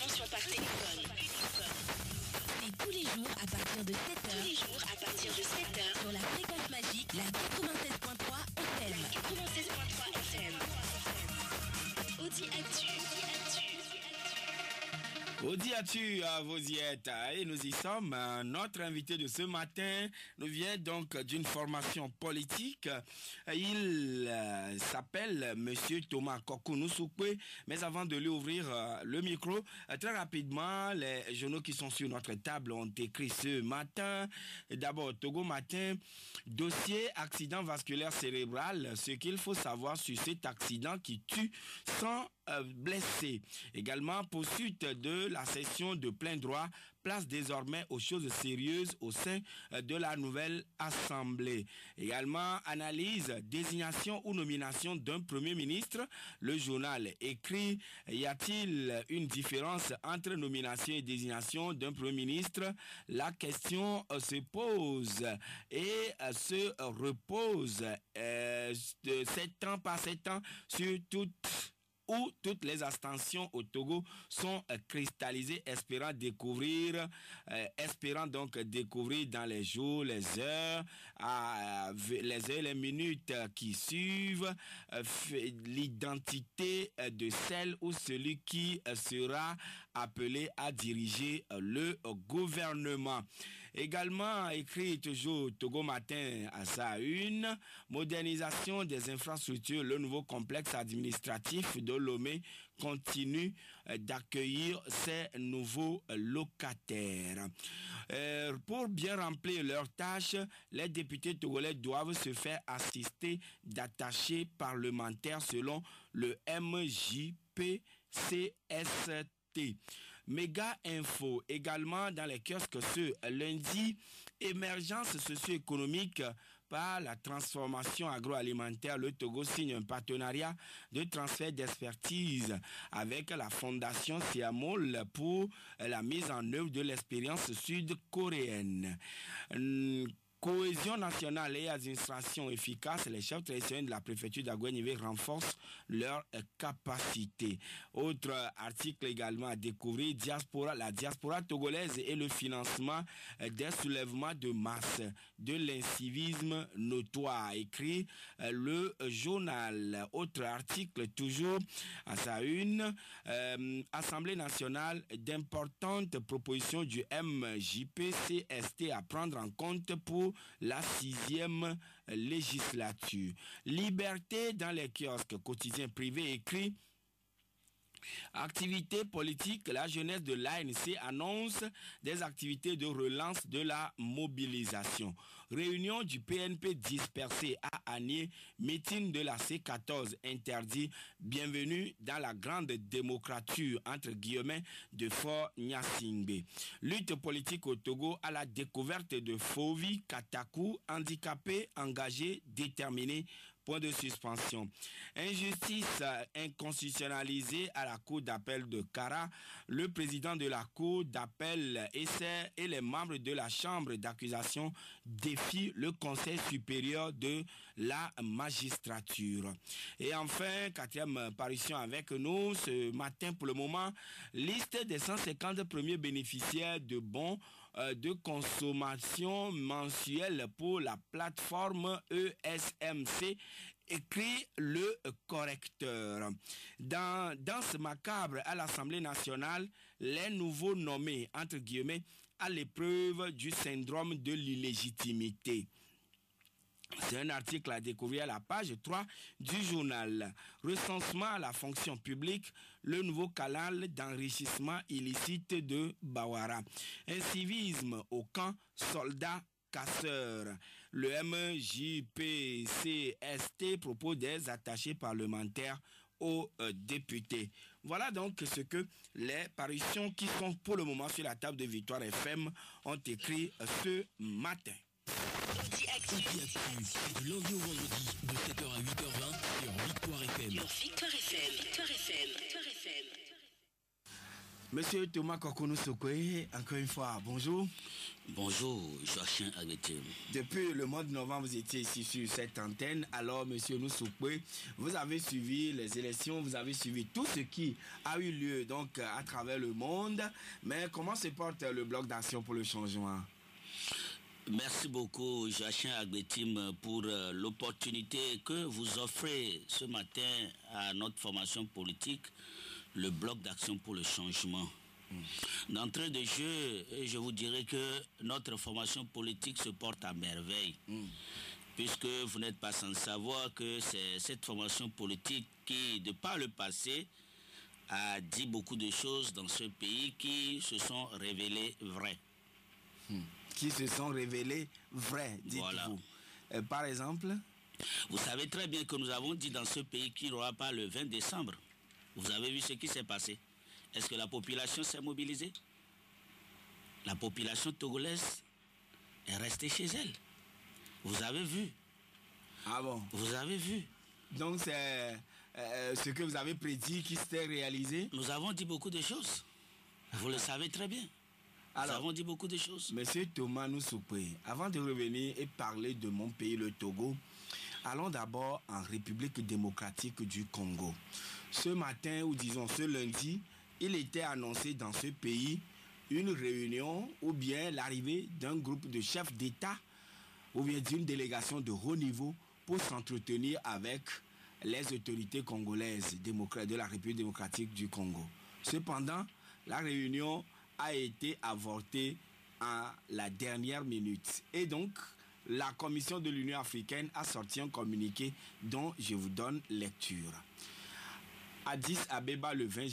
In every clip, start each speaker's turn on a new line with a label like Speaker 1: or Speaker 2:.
Speaker 1: intervention par téléphone.
Speaker 2: Et tous les jours à partir de 7h. Sur la fréquence magique, la 96.3 FM.
Speaker 1: 96.3 FM. Audi Actu.
Speaker 3: Audi Actu, vous y êtes et nous y sommes. Notre invité de ce matin nous vient donc d'une formation politique. Il s'appelle Monsieur Thomas Kokou-Noussoukwe. Mais avant de lui ouvrir le micro, très rapidement, les journaux qui sont sur notre table ont écrit ce matin. D'abord, Togo Matin, dossier accident vasculaire cérébral. Ce qu'il faut savoir sur cet accident qui tue 100 blessés. Également, poursuite de la session de plein droit, place désormais aux choses sérieuses au sein de la nouvelle Assemblée. Également, analyse, désignation ou nomination d'un Premier ministre. Le journal écrit, y a-t-il une différence entre nomination et désignation d'un Premier ministre? La question se pose et se repose de 7 ans par 7 ans sur toutes les abstentions au Togo sont cristallisées, espérant donc découvrir dans les jours, les heures, les minutes qui suivent l'identité de celle ou celui qui sera appelé à diriger le gouvernement. Également écrit toujours Togo Matin à sa une, modernisation des infrastructures, le nouveau complexe administratif de Lomé continue d'accueillir ces nouveaux locataires. Pour bien remplir leurs tâches, les députés togolais doivent se faire assister d'attachés parlementaires selon le MJPCST. Méga info également dans les kiosques ce lundi, émergence socio-économique par la transformation agroalimentaire. Le Togo signe un partenariat de transfert d'expertise avec la fondation Siamol pour la mise en œuvre de l'expérience sud-coréenne. Cohésion nationale et administration efficace, les chefs traditionnels de la préfecture d'Aguenivé renforcent leur capacité. Autre article également à découvrir, la diaspora togolaise et le financement des soulèvements de masse, de l'incivisme notoire, écrit le journal. Autre article toujours à sa une, Assemblée nationale, d'importantes propositions du MJPCST à prendre en compte pour la 6e législature. Liberté dans les kiosques quotidiens privés écrit activités politiques, la jeunesse de l'ANC annonce des activités de relance de la mobilisation. Réunion du PNP dispersée à Agné, meeting de la C14 interdit. Bienvenue dans la grande démocrature entre guillemets de Fort Nyasingbe. Lutte politique au Togo à la découverte de Fovi Katakou, handicapés, engagés, déterminés. Point de suspension. Injustice inconstitutionnalisée à la Cour d'appel de Kara. Le président de la Cour d'appel et les membres de la Chambre d'accusation défient le Conseil supérieur de la magistrature. Et enfin, 4e parution avec nous ce matin pour le moment, liste des 150 premiers bénéficiaires de bons de consommation mensuelle pour la plateforme ESMC, écrit le correcteur. Dans ce macabre à l'Assemblée nationale, les nouveaux nommés, entre guillemets, à l'épreuve du syndrome de l'illégitimité. C'est un article à découvrir à la page 3 du journal. Recensement à la fonction publique, le nouveau canal d'enrichissement illicite de Bawara. Incivisme au camp, soldats casseurs. Le MJPCST propose des attachés parlementaires aux députés. Voilà donc ce que les parutions qui sont pour le moment sur la table de Victoire FM ont écrit ce matin.
Speaker 2: Audi Actu. Du lundi au vendredi, de 7h à 8h20 sur Victoire FM.
Speaker 1: Victoire FM.
Speaker 3: Monsieur Thomas Kokonou Sokwe, encore une fois, bonjour.
Speaker 4: Bonjour, Joachim Agbetim.
Speaker 3: Depuis le mois de novembre, vous étiez ici sur cette antenne. Alors, monsieur Nousoukwe, vous avez suivi les élections, vous avez suivi tout ce qui a eu lieu donc à travers le monde. Mais comment se porte le bloc d'action pour le changement?
Speaker 4: Merci beaucoup, Joachim Agbetim, pour l'opportunité que vous offrez ce matin à notre formation politique, le bloc d'action pour le changement. D'entrée de jeu, je vous dirais que notre formation politique se porte à merveille, puisque vous n'êtes pas sans savoir que c'est cette formation politique qui, de par le passé, a dit beaucoup de choses dans ce pays qui se sont révélées vraies.
Speaker 3: Qui se sont révélées vraies, dites-vous.
Speaker 4: Voilà.
Speaker 3: Par exemple?
Speaker 4: Vous savez très bien que nous avons dit dans ce pays qu'il n'y aura pas le 20 décembre. Vous avez vu ce qui s'est passé. Est-ce que la population s'est mobilisée? La population togolaise est restée chez elle. Vous avez vu.
Speaker 3: Ah bon?
Speaker 4: Vous avez vu.
Speaker 3: Donc c'est ce que vous avez prédit qui s'était réalisé?
Speaker 4: Nous avons dit beaucoup de choses. Vous le savez très bien. Nous avons dit beaucoup de choses.
Speaker 3: Monsieur Thomas Nousoukwe, avant de revenir et parler de mon pays, le Togo, allons d'abord en République démocratique du Congo. Ce matin, ou disons ce lundi, il était annoncé dans ce pays une réunion ou bien l'arrivée d'un groupe de chefs d'État ou bien d'une délégation de haut niveau pour s'entretenir avec les autorités congolaises de la République démocratique du Congo. Cependant, la réunion a été avortée à la dernière minute. Et donc, la Commission de l'Union africaine a sorti un communiqué dont je vous donne lecture. Addis Abeba le 20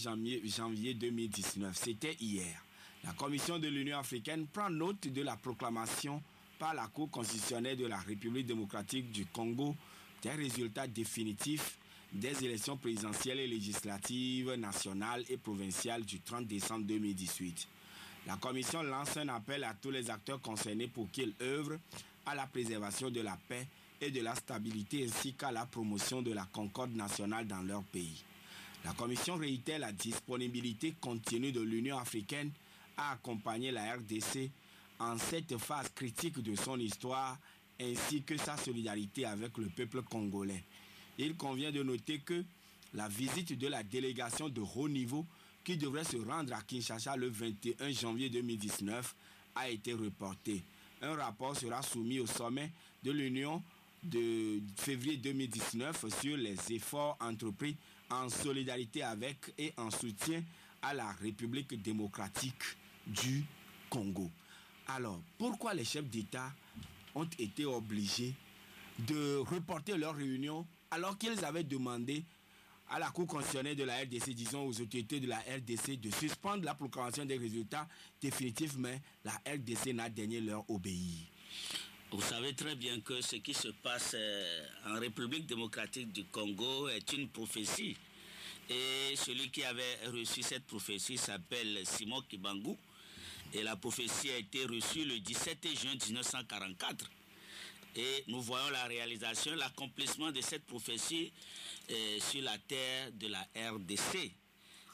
Speaker 3: janvier 2019, c'était hier. La Commission de l'Union africaine prend note de la proclamation par la Cour constitutionnelle de la République démocratique du Congo des résultats définitifs des élections présidentielles et législatives nationales et provinciales du 30 décembre 2018. La Commission lance un appel à tous les acteurs concernés pour qu'ils œuvrent à la préservation de la paix et de la stabilité ainsi qu'à la promotion de la concorde nationale dans leur pays. La Commission réitère la disponibilité continue de l'Union africaine à accompagner la RDC en cette phase critique de son histoire ainsi que sa solidarité avec le peuple congolais. Il convient de noter que la visite de la délégation de haut niveau qui devrait se rendre à Kinshasa le 21 janvier 2019 a été reportée. Un rapport sera soumis au sommet de l'Union de février 2019 sur les efforts entrepris en solidarité avec et en soutien à la République démocratique du Congo. Alors, pourquoi les chefs d'État ont été obligés de reporter leur réunion alors qu'ils avaient demandé à la Cour constitutionnelle de la RDC, disons aux autorités de la RDC, de suspendre la proclamation des résultats définitifs, mais la RDC n'a daigné leur obéir?
Speaker 4: Vous savez très bien que ce qui se passe en République démocratique du Congo est une prophétie. Et celui qui avait reçu cette prophétie s'appelle Simon Kibangou. Et la prophétie a été reçue le 17 juin 1944. Et nous voyons la réalisation, l'accomplissement de cette prophétie sur la terre de la RDC.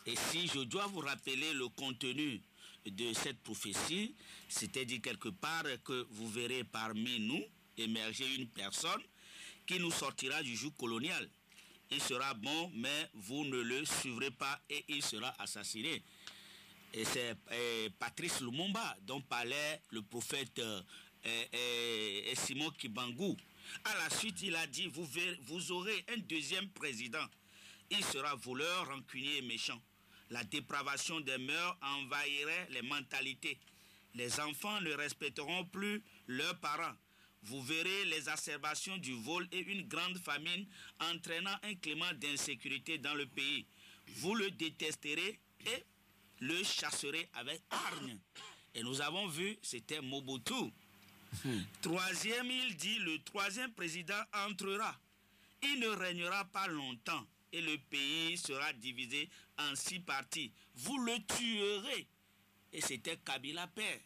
Speaker 4: Et si je dois vous rappeler le contenu de cette prophétie, c'était dit quelque part que vous verrez parmi nous émerger une personne qui nous sortira du joug colonial. Il sera bon, mais vous ne le suivrez pas et il sera assassiné. Et c'est Patrice Lumumba dont parlait le prophète Simon Kibangou. À la suite, il a dit, vous aurez un deuxième président. Il sera voleur, rancunier et méchant. La dépravation des mœurs envahirait les mentalités. Les enfants ne respecteront plus leurs parents. Vous verrez les exacerbations du vol et une grande famine entraînant un climat d'insécurité dans le pays. Vous le détesterez et le chasserez avec hargne. Et nous avons vu, c'était Mobutu. Troisième, il dit, le troisième président entrera. Il ne régnera pas longtemps et le pays sera divisé en 6 parties. Vous le tuerez. Et c'était Kabila père.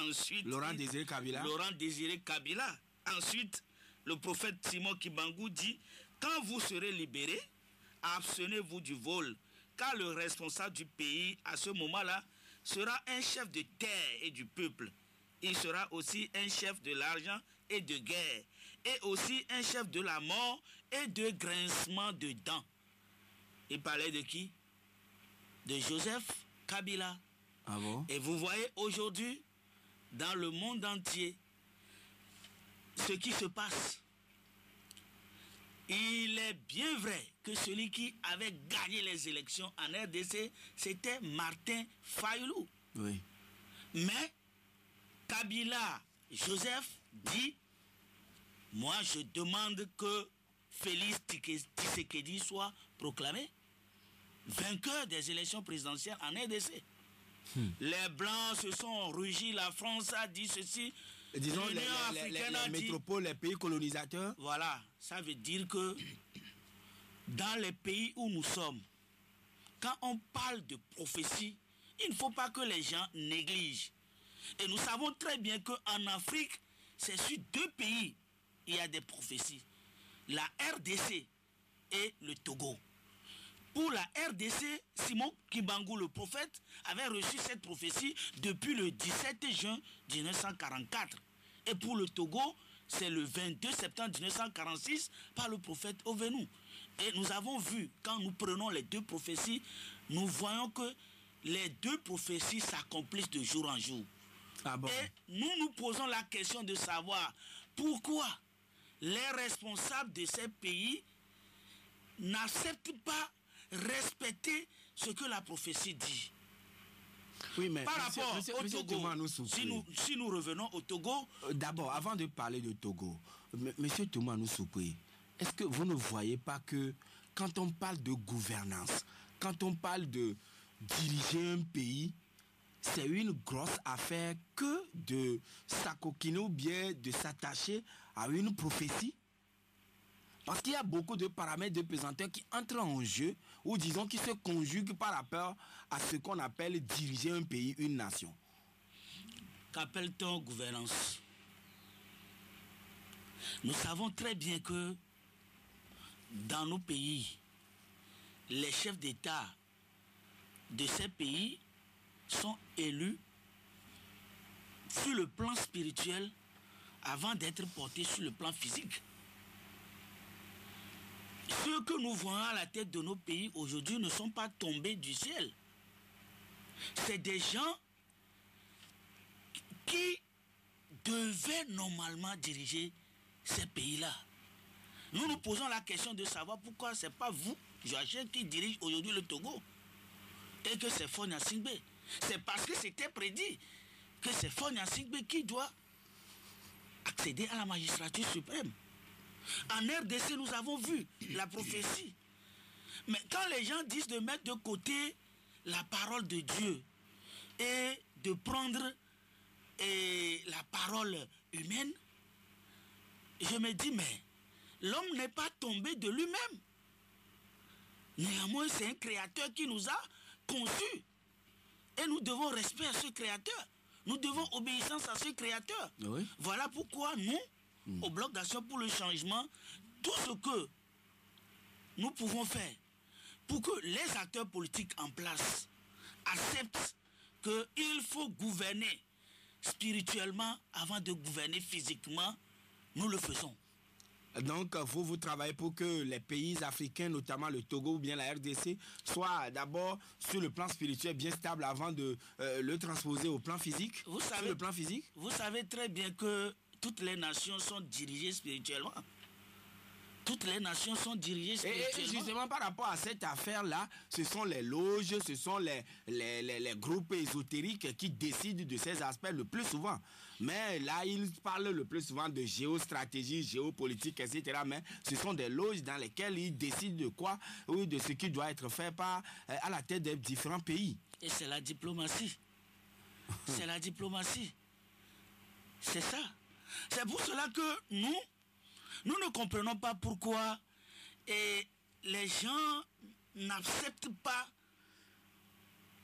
Speaker 4: Ensuite,
Speaker 3: Laurent Désiré Kabila.
Speaker 4: Laurent Désiré Kabila. Ensuite, le prophète Simon Kibangou dit, quand vous serez libérés, abstenez-vous du vol, car le responsable du pays à ce moment-là sera un chef de terre et du peuple. Il sera aussi un chef de l'argent et de guerre, et aussi un chef de la mort et de grincement de dents. Il parlait de qui? De Joseph Kabila.
Speaker 3: Ah bon?
Speaker 4: Et vous voyez aujourd'hui, dans le monde entier, ce qui se passe. Il est bien vrai que celui qui avait gagné les élections en RDC, c'était Martin Fayulu.
Speaker 3: Oui.
Speaker 4: Mais Kabila Joseph dit, moi je demande que Félix Tshisekedi soit proclamé vainqueur des élections présidentielles en RDC. Les Blancs se sont rugis, la France a dit ceci.
Speaker 3: Disons
Speaker 4: l'Union africaine a dit...
Speaker 3: métropoles, les pays colonisateurs.
Speaker 4: Voilà, ça veut dire que dans les pays où nous sommes, quand on parle de prophétie, il ne faut pas que les gens négligent. Et nous savons très bien qu'en Afrique, c'est sur 2 pays il y a des prophéties. La RDC et le Togo. Pour la RDC, Simon Kimbangu, le prophète, avait reçu cette prophétie depuis le 17 juin 1944. Et pour le Togo, c'est le 22 septembre 1946 par le prophète Ovenu. Et nous avons vu, quand nous prenons les 2 prophéties, nous voyons que les 2 prophéties s'accomplissent de jour en jour.
Speaker 3: Ah bon?
Speaker 4: Et nous nous posons la question de savoir pourquoi les responsables de ces pays n'acceptent pas respecter ce que la prophétie dit.
Speaker 3: Oui, mais
Speaker 4: par rapport au Togo, si nous revenons au Togo...
Speaker 3: D'abord, avant de parler de Togo, Monsieur Toumanou Soupri, est-ce que vous ne voyez pas que quand on parle de gouvernance, quand on parle de diriger un pays, c'est une grosse affaire que de s'acoquiner ou bien de s'attacher à une prophétie? Parce qu'il y a beaucoup de paramètres de pesanteurs qui entrent en jeu, ou disons qui se conjuguent par rapport à ce qu'on appelle diriger un pays, une nation.
Speaker 4: Qu'appelle-t-on gouvernance? Nous savons très bien que dans nos pays, les chefs d'État de ces pays sont élus sur le plan spirituel avant d'être portés sur le plan physique. Ceux que nous voyons à la tête de nos pays aujourd'hui ne sont pas tombés du ciel. C'est des gens qui devaient normalement diriger ces pays-là. Nous nous posons la question de savoir pourquoi ce n'est pas vous, Joachim, qui dirige aujourd'hui le Togo et que c'est Faure Gnassingbé. C'est parce que c'était prédit que c'est Faure Gnassingbé qui doit accéder à la magistrature suprême. En RDC, nous avons vu la prophétie. Mais quand les gens disent de mettre de côté la parole de Dieu et de prendre la parole humaine, je me dis, mais l'homme n'est pas tombé de lui-même. Néanmoins, c'est un créateur qui nous a conçus. Et nous devons respect à ce créateur. Nous devons obéissance à ce créateur.
Speaker 3: Oui.
Speaker 4: Voilà pourquoi nous, au Bloc d'Action pour le Changement, tout ce que nous pouvons faire pour que les acteurs politiques en place acceptent qu'il faut gouverner spirituellement avant de gouverner physiquement, nous le faisons.
Speaker 3: Donc, vous travaillez pour que les pays africains, notamment le Togo ou bien la RDC, soient d'abord sur le plan spirituel bien stable avant de le transposer au plan physique. Sur le plan physique.
Speaker 4: Vous savez très bien que toutes les nations sont dirigées spirituellement. Toutes les nations sont dirigées spirituellement.
Speaker 3: Et justement, par rapport à cette affaire-là, ce sont les loges, ce sont les groupes ésotériques qui décident de ces aspects le plus souvent. Mais là, ils parlent le plus souvent de géostratégie, géopolitique, etc. Mais ce sont des loges dans lesquelles ils décident de quoi ou de ce qui doit être fait à la tête des différents pays.
Speaker 4: Et c'est la diplomatie. C'est la diplomatie. C'est ça. C'est pour cela que nous ne comprenons pas pourquoi les gens n'acceptent pas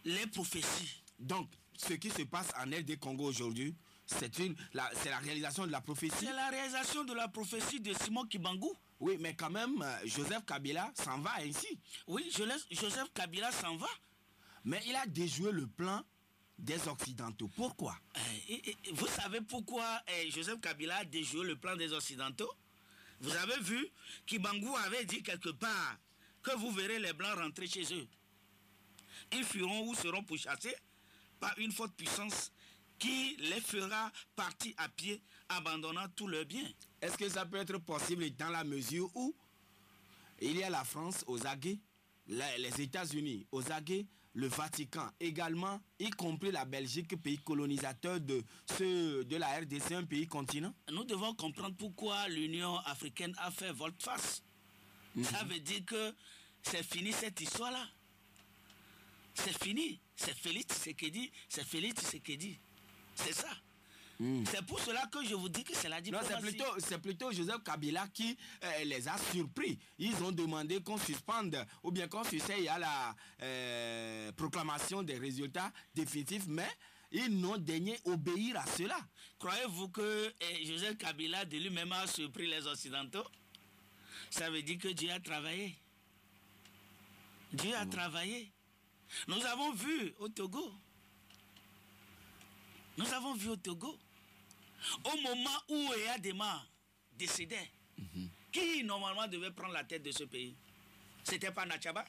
Speaker 4: les prophéties.
Speaker 3: Donc, ce qui se passe en RD Congo aujourd'hui, c'est la réalisation de la prophétie.
Speaker 4: C'est la réalisation de la prophétie de Simon Kimbangu.
Speaker 3: Oui, mais quand même, Joseph Kabila s'en va ainsi.
Speaker 4: Oui, Joseph Kabila s'en va.
Speaker 3: Mais il a déjoué le plan des Occidentaux. Pourquoi?
Speaker 4: Vous savez pourquoi Joseph Kabila a déjoué le plan des Occidentaux? Vous avez vu qu'Ibangou avait dit quelque part que vous verrez les Blancs rentrer chez eux. Ils fuiront ou seront pourchassés par une forte puissance qui les fera partir à pied, abandonnant tous leurs biens.
Speaker 3: Est-ce que ça peut être possible dans la mesure où il y a la France aux aguets, les États-Unis aux aguets, le Vatican également, y compris la Belgique, pays colonisateur de la RDC, un pays continent?
Speaker 4: Nous devons comprendre pourquoi l'Union africaine a fait volte-face. Ça veut dire que c'est fini cette histoire-là. C'est fini. C'est Félix Tshisekedi. C'est Félix Tshisekedi. C'est ça. C'est pour cela que je vous dis que c'est la diplomatie.
Speaker 3: Non, c'est plutôt Joseph Kabila qui les a surpris. Ils ont demandé qu'on suspende ou bien qu'on succède à la proclamation des résultats définitifs, mais ils n'ont daigné obéir à cela.
Speaker 4: Croyez-vous que Joseph Kabila de lui-même a surpris les Occidentaux? Ça veut dire que Dieu a travaillé. Dieu a travaillé. Nous avons vu au Togo. Nous avons vu au Togo. Au moment où Eyadema décédait, qui normalement devait prendre la tête de ce pays? C'était pas Nachaba?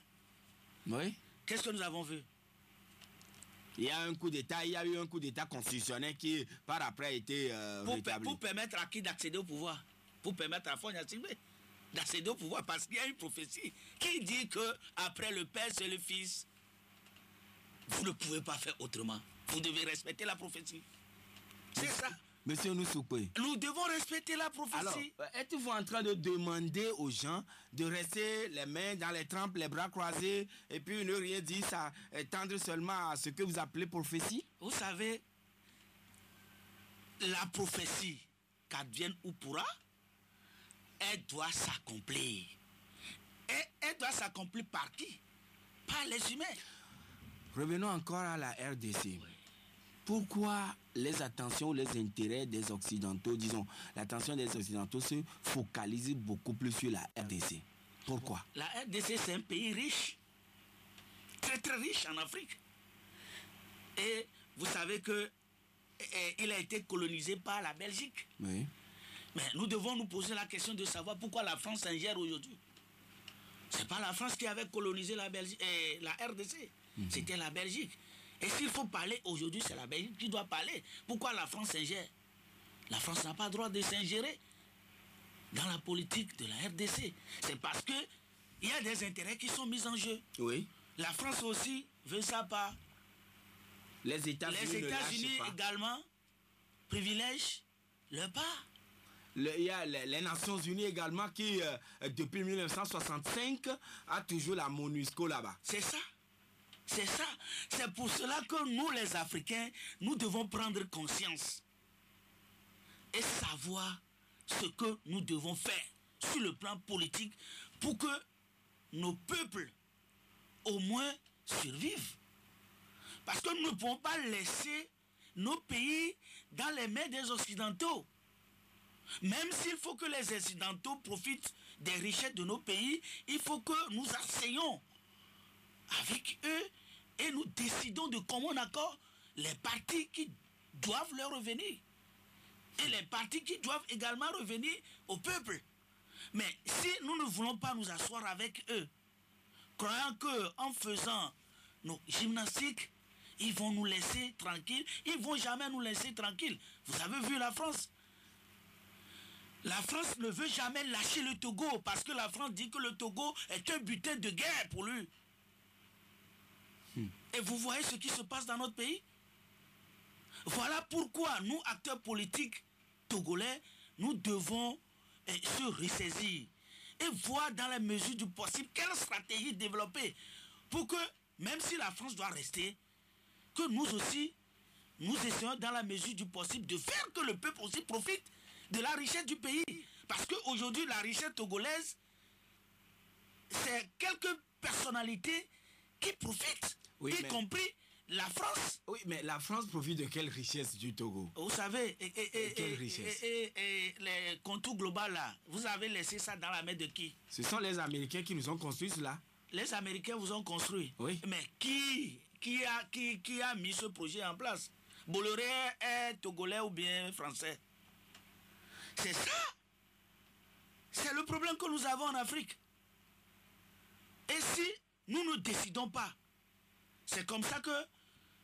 Speaker 3: Oui.
Speaker 4: Qu'est-ce que nous avons vu?
Speaker 3: Il y a un coup d'État, il y a eu un coup d'État constitutionnel qui, par après, a été rétabli.
Speaker 4: Pour permettre à qui d'accéder au pouvoir? Pour permettre à Faure Gnassingbé d'accéder au pouvoir, parce qu'il y a une prophétie qui dit que après le Père, c'est le Fils. Vous ne pouvez pas faire autrement. Vous devez respecter la prophétie. C'est ça.
Speaker 3: Monsieur Noussoupé.
Speaker 4: Nous devons respecter la prophétie.
Speaker 3: Alors, êtes-vous en train de demander aux gens de rester les mains dans les trempes, les bras croisés, et puis ne rien dire, ça, tendre seulement à ce que vous appelez prophétie?
Speaker 4: Vous savez, la prophétie, qu'advienne ou pourra, elle doit s'accomplir. Et elle doit s'accomplir par qui? Par les humains.
Speaker 3: Revenons encore à la RDC. Oui. Pourquoi les attentions, les intérêts des Occidentaux, disons, l'attention des Occidentaux se focalise beaucoup plus sur la RDC? Pourquoi?
Speaker 4: La RDC, c'est un pays riche. Très très riche en Afrique. Et vous savez que il a été colonisé par la Belgique.
Speaker 3: Oui.
Speaker 4: Mais nous devons nous poser la question de savoir pourquoi la France s'ingère aujourd'hui. C'est pas la France qui avait colonisé la Belgique, la RDC. C'était la Belgique. Et s'il faut parler aujourd'hui, c'est la Belgique qui doit parler. Pourquoi la France s'ingère? La France n'a pas le droit de s'ingérer dans la politique de la RDC. C'est parce que il y a des intérêts qui sont mis en jeu.
Speaker 3: Oui.
Speaker 4: La France aussi veut ça pas.
Speaker 3: Les États-Unis
Speaker 4: également privilègent leur part.
Speaker 3: Il y a les Nations Unies également qui, depuis 1965, a toujours la MONUSCO là-bas.
Speaker 4: C'est ça. C'est ça. C'est pour cela que nous, les Africains, nous devons prendre conscience et savoir ce que nous devons faire sur le plan politique pour que nos peuples, au moins, survivent. Parce que nous ne pouvons pas laisser nos pays dans les mains des Occidentaux. Même s'il faut que les Occidentaux profitent des richesses de nos pays, il faut que nous asseyions avec eux et nous décidons de commun accord les parties qui doivent leur revenir et les parties qui doivent également revenir au peuple. Mais si nous ne voulons pas nous asseoir avec eux, croyant qu'en faisant nos gymnastiques, ils vont nous laisser tranquilles, ils ne vont jamais nous laisser tranquilles. Vous avez vu la France? La France ne veut jamais lâcher le Togo parce que la France dit que le Togo est un butin de guerre pour lui. Et vous voyez ce qui se passe dans notre pays? Voilà pourquoi nous, acteurs politiques togolais, nous devons se ressaisir et voir dans la mesure du possible quelle stratégie développer pour que, même si la France doit rester, que nous aussi, nous essayons dans la mesure du possible de faire que le peuple aussi profite de la richesse du pays. Parce qu'aujourd'hui, la richesse togolaise, c'est quelques personnalités qui profitent, y compris la France.
Speaker 3: Oui, mais la France profite de quelle richesse du Togo?
Speaker 4: Vous savez,
Speaker 3: Quelle richesse?
Speaker 4: les contours globaux là, vous avez laissé ça dans la main de qui?
Speaker 3: Ce sont les Américains qui nous ont construit cela.
Speaker 4: Les Américains vous ont construit.
Speaker 3: Oui.
Speaker 4: Mais qui a mis ce projet en place? Bolloré est togolais ou bien français? C'est ça. C'est le problème que nous avons en Afrique. Et si nous ne décidons pas, c'est comme ça que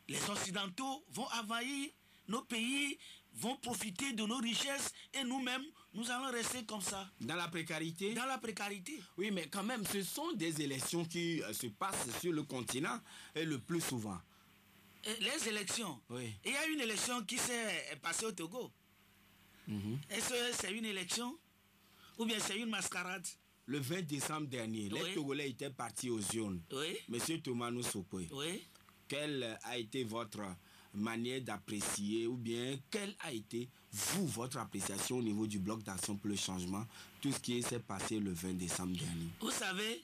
Speaker 4: les Occidentaux vont envahir nos pays, vont profiter de nos richesses et nous-mêmes, nous allons rester comme ça.
Speaker 3: Dans la précarité?
Speaker 4: Dans la précarité.
Speaker 3: Oui, mais quand même, ce sont des élections qui se passent sur le continent et le plus souvent.
Speaker 4: Et les élections.
Speaker 3: Oui.
Speaker 4: Il y a une élection qui s'est passée au Togo. Est-ce que c'est une élection ou bien c'est une mascarade?
Speaker 3: Le 20 décembre dernier,
Speaker 4: Oui.
Speaker 3: les Togolais étaient partis aux urnes.
Speaker 4: Oui.
Speaker 3: Monsieur Thomas Sopoy,
Speaker 4: Oui.
Speaker 3: quelle a été votre manière d'apprécier ou bien quelle a été, vous, votre appréciation au niveau du bloc d'action pour le changement, tout ce qui s'est passé le 20 décembre dernier?
Speaker 4: Vous savez,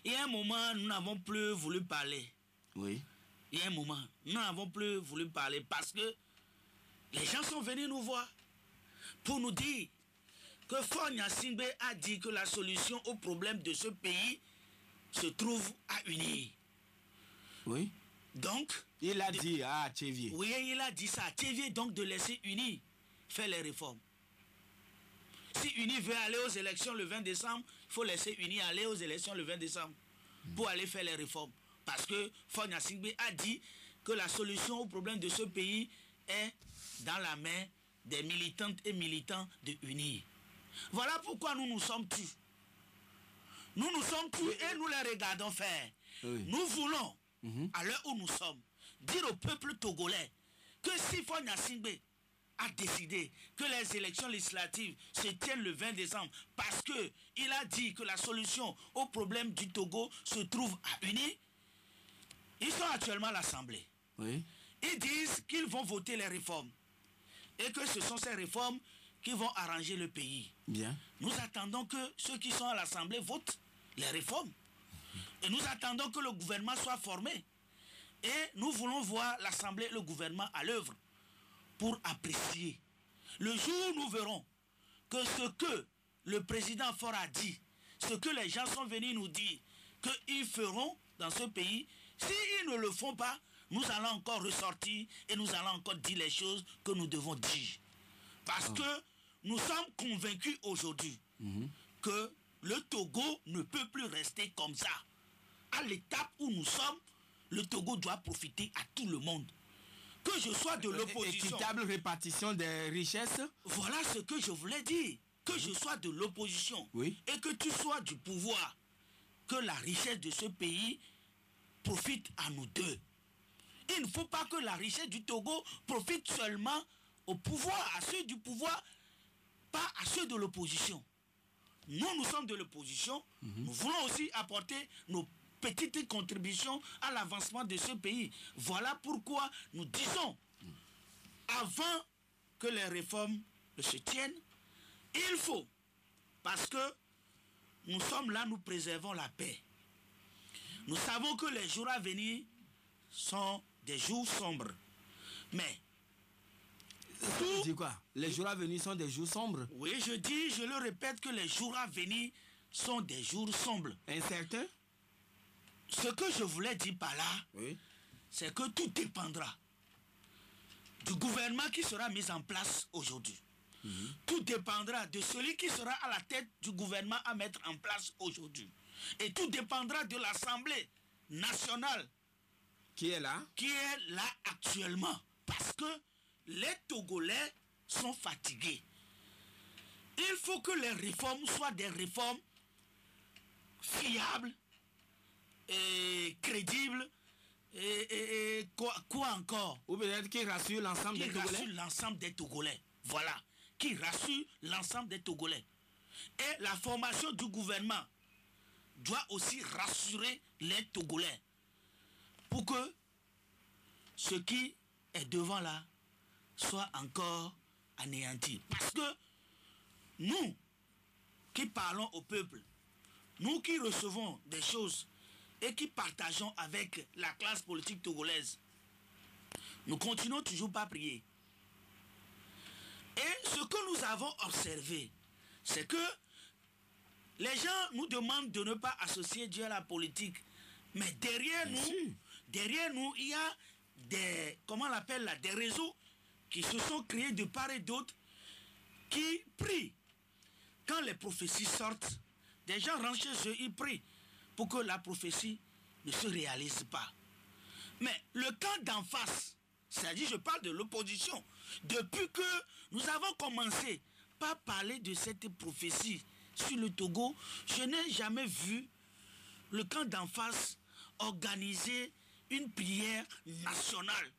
Speaker 4: il y a un moment, nous n'avons plus voulu parler.
Speaker 3: Oui.
Speaker 4: Il y a un moment, nous n'avons plus voulu parler parce que les gens sont venus nous voir pour nous dire que Faure Gnassingbé a dit que la solution au problème de ce pays se trouve à unir.
Speaker 3: Oui.
Speaker 4: Donc,
Speaker 3: Il a dit à Tchévier.
Speaker 4: oui, il a dit ça. Tchévier donc de laisser unir faire les réformes. Si Uni veut aller aux élections le 20 décembre, il faut laisser Uni aller aux élections le 20 décembre pour aller faire les réformes. Parce que Faure Gnassingbé a dit que la solution au problème de ce pays est dans la main des militantes et militants de Uni. Voilà pourquoi nous nous sommes tus. Nous nous sommes tus et nous les regardons faire.
Speaker 3: Oui.
Speaker 4: Nous voulons, à l'heure où nous sommes, dire au peuple togolais que si Faure Gnassingbé a décidé que les élections législatives se tiennent le 20 décembre parce qu'il a dit que la solution au problème du Togo se trouve à Uni, ils sont actuellement à l'Assemblée.
Speaker 3: Oui.
Speaker 4: Ils disent qu'ils vont voter les réformes et que ce sont ces réformes qui vont arranger le pays.
Speaker 3: Bien.
Speaker 4: Nous attendons que ceux qui sont à l'Assemblée votent les réformes. Et nous attendons que le gouvernement soit formé. Et nous voulons voir l'Assemblée et le gouvernement à l'œuvre pour apprécier. Le jour où nous verrons que ce que le président Faure a dit, ce que les gens sont venus nous dire qu'ils feront dans ce pays, s'ils ne le font pas, nous allons encore ressortir et nous allons encore dire les choses que nous devons dire. Parce que nous sommes convaincus aujourd'hui que le Togo ne peut plus rester comme ça. À l'étape où nous sommes, le Togo doit profiter à tout le monde. Que je sois de l'opposition.
Speaker 3: Équitable répartition des richesses.
Speaker 4: Voilà ce que je voulais dire. Que je sois de l'opposition
Speaker 3: Oui.
Speaker 4: et que tu sois du pouvoir. Que la richesse de ce pays profite à nous deux. Il ne faut pas que la richesse du Togo profite seulement au pouvoir, à ceux du pouvoir, pas à ceux de l'opposition. Nous sommes de l'opposition. Nous voulons aussi apporter nos petites contributions à l'avancement de ce pays. Voilà pourquoi nous disons, avant que les réformes se tiennent, il faut, parce que nous sommes là, nous préservons la paix. Nous savons que les jours à venir sont des jours sombres. Mais
Speaker 3: Tu dis quoi? Les jours à venir sont des jours sombres.
Speaker 4: oui, je le répète, que les jours à venir sont des jours sombres.
Speaker 3: Incertains?
Speaker 4: Ce que je voulais dire par là,
Speaker 3: Oui.
Speaker 4: c'est que tout dépendra du gouvernement qui sera mis en place aujourd'hui. Tout dépendra de celui qui sera à la tête du gouvernement à mettre en place aujourd'hui. Et tout dépendra de l'Assemblée nationale
Speaker 3: Qui est là?
Speaker 4: qui est là actuellement. Parce que les Togolais sont fatigués. Il faut que les réformes soient des réformes fiables et crédibles et quoi encore?
Speaker 3: Ou peut-être qui rassure l'ensemble des
Speaker 4: Qui
Speaker 3: Togolais?
Speaker 4: rassure l'ensemble des Togolais. Voilà. Qui rassure l'ensemble des Togolais. Et la formation du gouvernement doit aussi rassurer les Togolais. Pour que ce qui est devant là soit encore anéanti. Parce que nous qui parlons au peuple, nous qui recevons des choses et qui partageons avec la classe politique togolaise, Nous continuons toujours pas à prier. Et ce que nous avons observé, c'est que les gens nous demandent de ne pas associer Dieu à la politique. Mais derrière nous, il y a des, comment on l'appelle là, des réseaux qui se sont créés de part et d'autre, qui prient. Quand les prophéties sortent, des gens rentrent chez eux, ils prient pour que la prophétie ne se réalise pas. Mais le camp d'en face, c'est-à-dire je parle de l'opposition, depuis que nous avons commencé par parler de cette prophétie sur le Togo, je n'ai jamais vu le camp d'en face organiser une prière nationale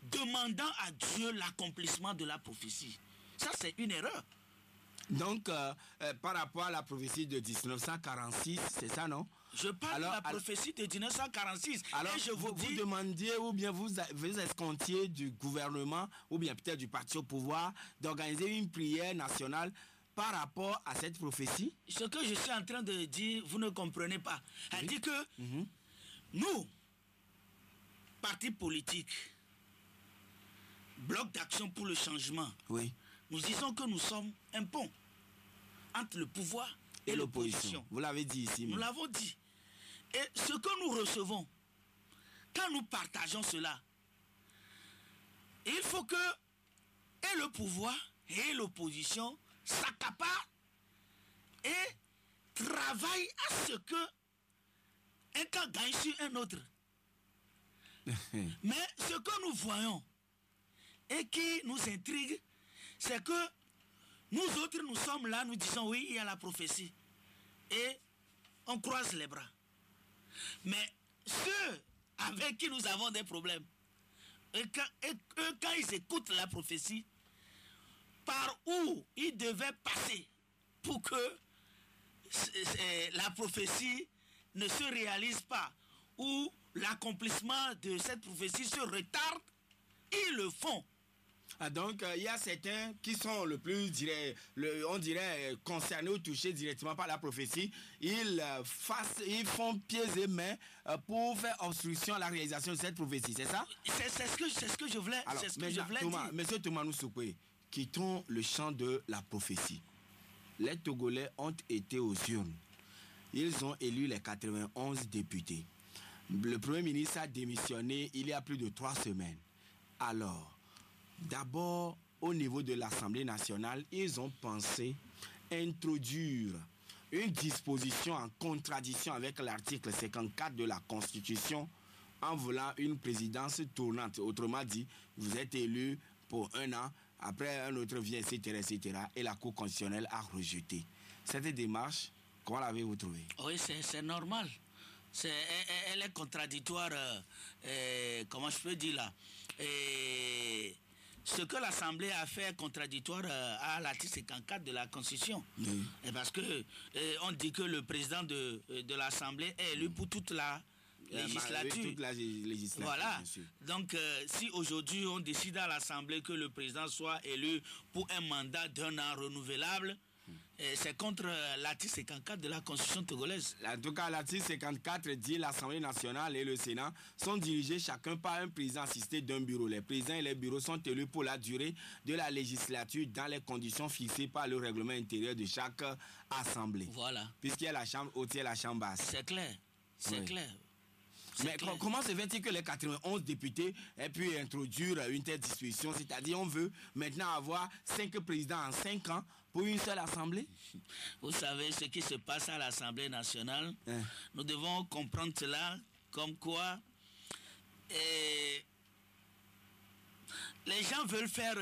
Speaker 4: demandant à Dieu l'accomplissement de la prophétie. Ça, c'est une erreur.
Speaker 3: Donc, par rapport à la prophétie de 1946, c'est ça, non?
Speaker 4: Je parle de la prophétie de 1946.
Speaker 3: Alors,
Speaker 4: et je
Speaker 3: vous
Speaker 4: dis...
Speaker 3: demandiez, ou bien vous escomptiez du gouvernement, ou bien peut-être du parti au pouvoir, d'organiser une prière nationale par rapport à cette prophétie?
Speaker 4: Ce que je suis en train de dire, vous ne comprenez pas. Elle dit que nous, parti politique, bloc d'action pour le changement, nous disons que nous sommes un pont entre le pouvoir et l'opposition.
Speaker 3: Vous l'avez dit ici.
Speaker 4: Nous l'avons dit. Et ce que nous recevons, quand nous partageons cela, il faut que et le pouvoir et l'opposition s'accaparent et travaillent à ce que un camp gagne sur un autre. Mais ce que nous voyons et qui nous intrigue, c'est que nous autres, nous sommes là, nous disons oui, il y a la prophétie. Et on croise les bras. Mais ceux avec qui nous avons des problèmes, quand ils écoutent la prophétie, par où ils devaient passer pour que la prophétie ne se réalise pas, ou l'accomplissement de cette prophétie se retarde, ils le font.
Speaker 3: Ah, donc, il y a certains qui sont le plus, on dirait, concernés ou touchés directement par la prophétie. Ils font pieds et mains pour faire obstruction à la réalisation de cette prophétie, c'est ça?
Speaker 4: C'est ce que je voulais,
Speaker 3: alors,
Speaker 4: dire.
Speaker 3: Monsieur Thomas Nousoukwe, quittons le champ de la prophétie. Les Togolais ont été aux urnes. Ils ont élu les 91 députés. Le Premier ministre a démissionné il y a plus de 3 semaines. Alors, d'abord, au niveau de l'Assemblée nationale, ils ont pensé introduire une disposition en contradiction avec l'article 54 de la Constitution en voulant une présidence tournante. Autrement dit, vous êtes élu pour 1 an, après un autre vient, etc., etc. Et la Cour constitutionnelle a rejeté. Cette démarche, comment l'avez-vous trouvée?
Speaker 4: Oui, c'est normal. Elle est contradictoire, comment je peux dire là. Ce que l'Assemblée a fait est contradictoire à l'article 54 de la Constitution. Et parce que on dit que le président de l'Assemblée est élu pour toute la législature.
Speaker 3: Toute la législature.
Speaker 4: Voilà. Donc, si aujourd'hui on décide à l'Assemblée que le président soit élu pour un mandat d'1 an renouvelable, c'est contre l'article 54 de la Constitution togolaise.
Speaker 3: En tout cas, l'article 54 dit l'Assemblée nationale et le Sénat sont dirigés chacun par un président assisté d'un bureau. Les présidents et les bureaux sont élus pour la durée de la législature dans les conditions fixées par le règlement intérieur de chaque assemblée.
Speaker 4: Voilà.
Speaker 3: Puisqu'il y a la chambre haute et la chambre basse.
Speaker 4: C'est clair. C'est clair.
Speaker 3: Mais comment se fait-il que les 91 députés aient pu introduire une telle disposition? C'est-à-dire on veut maintenant avoir 5 présidents en 5 ans pour une seule assemblée?
Speaker 4: Vous savez ce qui se passe à l'Assemblée nationale. Nous devons comprendre cela comme quoi les gens veulent faire...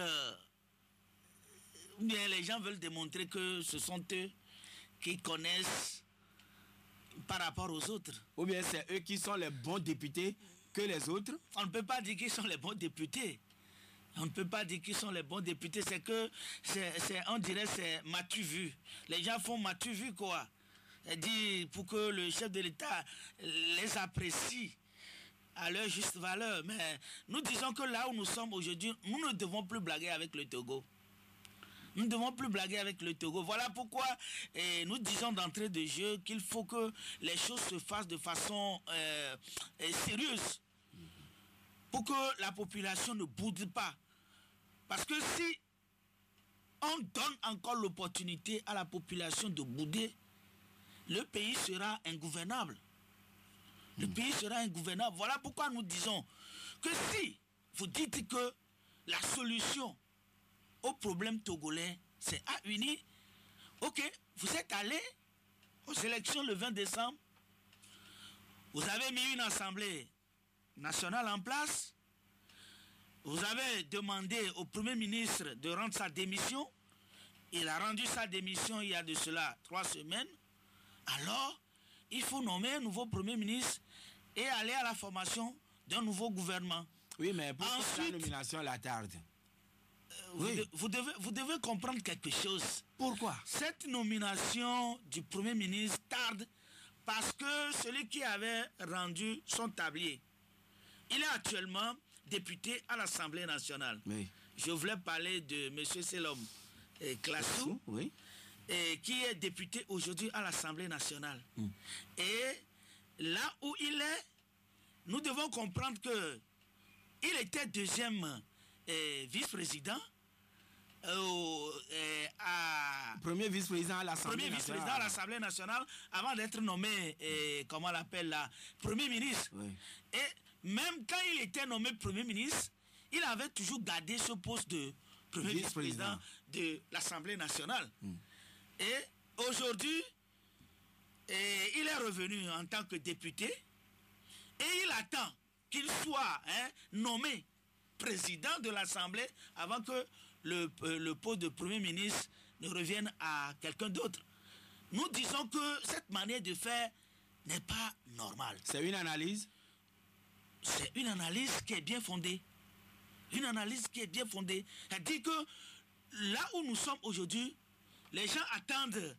Speaker 4: bien les gens veulent démontrer que ce sont eux qui connaissent par rapport aux autres.
Speaker 3: Ou bien c'est eux qui sont les bons députés que les autres?
Speaker 4: On ne peut pas dire qu'ils sont les bons députés. On ne peut pas dire qu'ils sont les bons députés. C'est que, on dirait, c'est m'as-tu vu. Les gens font m'as-tu vu quoi. Dit pour que le chef de l'État les apprécie à leur juste valeur. Mais nous disons que là où nous sommes aujourd'hui, nous ne devons plus blaguer avec le Togo. Nous ne devons plus blaguer avec le Togo. Voilà pourquoi nous disons d'entrée de jeu qu'il faut que les choses se fassent de façon sérieuse. pour que la population ne boude pas. Parce que si on donne encore l'opportunité à la population de bouder, le pays sera ingouvernable. Le pays sera ingouvernable. Voilà pourquoi nous disons que si vous dites que la solution au problème togolais, c'est à unir, ok, vous êtes allé aux élections le 20 décembre, vous avez mis une assemblée nationale en place, vous avez demandé au Premier ministre de rendre sa démission, il a rendu sa démission il y a de cela 3 semaines, alors il faut nommer un nouveau Premier ministre et aller à la formation d'un nouveau gouvernement.
Speaker 3: Oui, mais pourquoi
Speaker 4: Ensuite,
Speaker 3: la nomination la tarde?
Speaker 4: Vous devez comprendre quelque chose.
Speaker 3: Pourquoi?
Speaker 4: Cette nomination du Premier ministre tarde parce que celui qui avait rendu son tablier, il est actuellement député à l'Assemblée nationale.
Speaker 3: Oui.
Speaker 4: Je voulais parler de M. Selom Klassou,
Speaker 3: oui,
Speaker 4: qui est député aujourd'hui à l'Assemblée nationale. Et là où il est, nous devons comprendre que il était deuxième vice-président
Speaker 3: premier vice-président à l'Assemblée
Speaker 4: nationale avant d'être nommé, comment on l'appelle là, Premier ministre.
Speaker 3: Oui.
Speaker 4: Et même quand il était nommé Premier ministre, il avait toujours gardé ce poste de Premier vice-président de l'Assemblée nationale. Et aujourd'hui, il est revenu en tant que député et il attend qu'il soit nommé président de l'Assemblée avant que le poste de Premier ministre ne revienne à quelqu'un d'autre. Nous disons que cette manière de faire n'est pas normale.
Speaker 3: C'est une analyse?
Speaker 4: C'est une analyse qui est bien fondée. Une analyse qui est bien fondée. Elle dit que là où nous sommes aujourd'hui, les gens attendent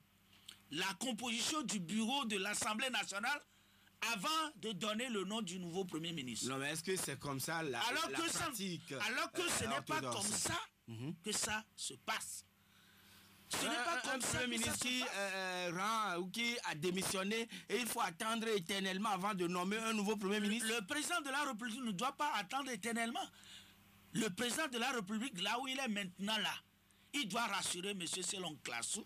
Speaker 4: la composition du bureau de l'Assemblée nationale avant de donner le nom du nouveau Premier ministre.
Speaker 3: Non, mais est-ce que c'est comme ça la pratique?
Speaker 4: Alors que ce n'est pas comme ça que ça se passe. Ce n'est pas comme ça
Speaker 3: Premier ministre qui rend ou qui a démissionné et il faut attendre éternellement avant de nommer un nouveau Premier ministre.
Speaker 4: Le président de la République ne doit pas attendre éternellement. Le président de la République, là où il est maintenant là, il doit rassurer M. Selom Klassou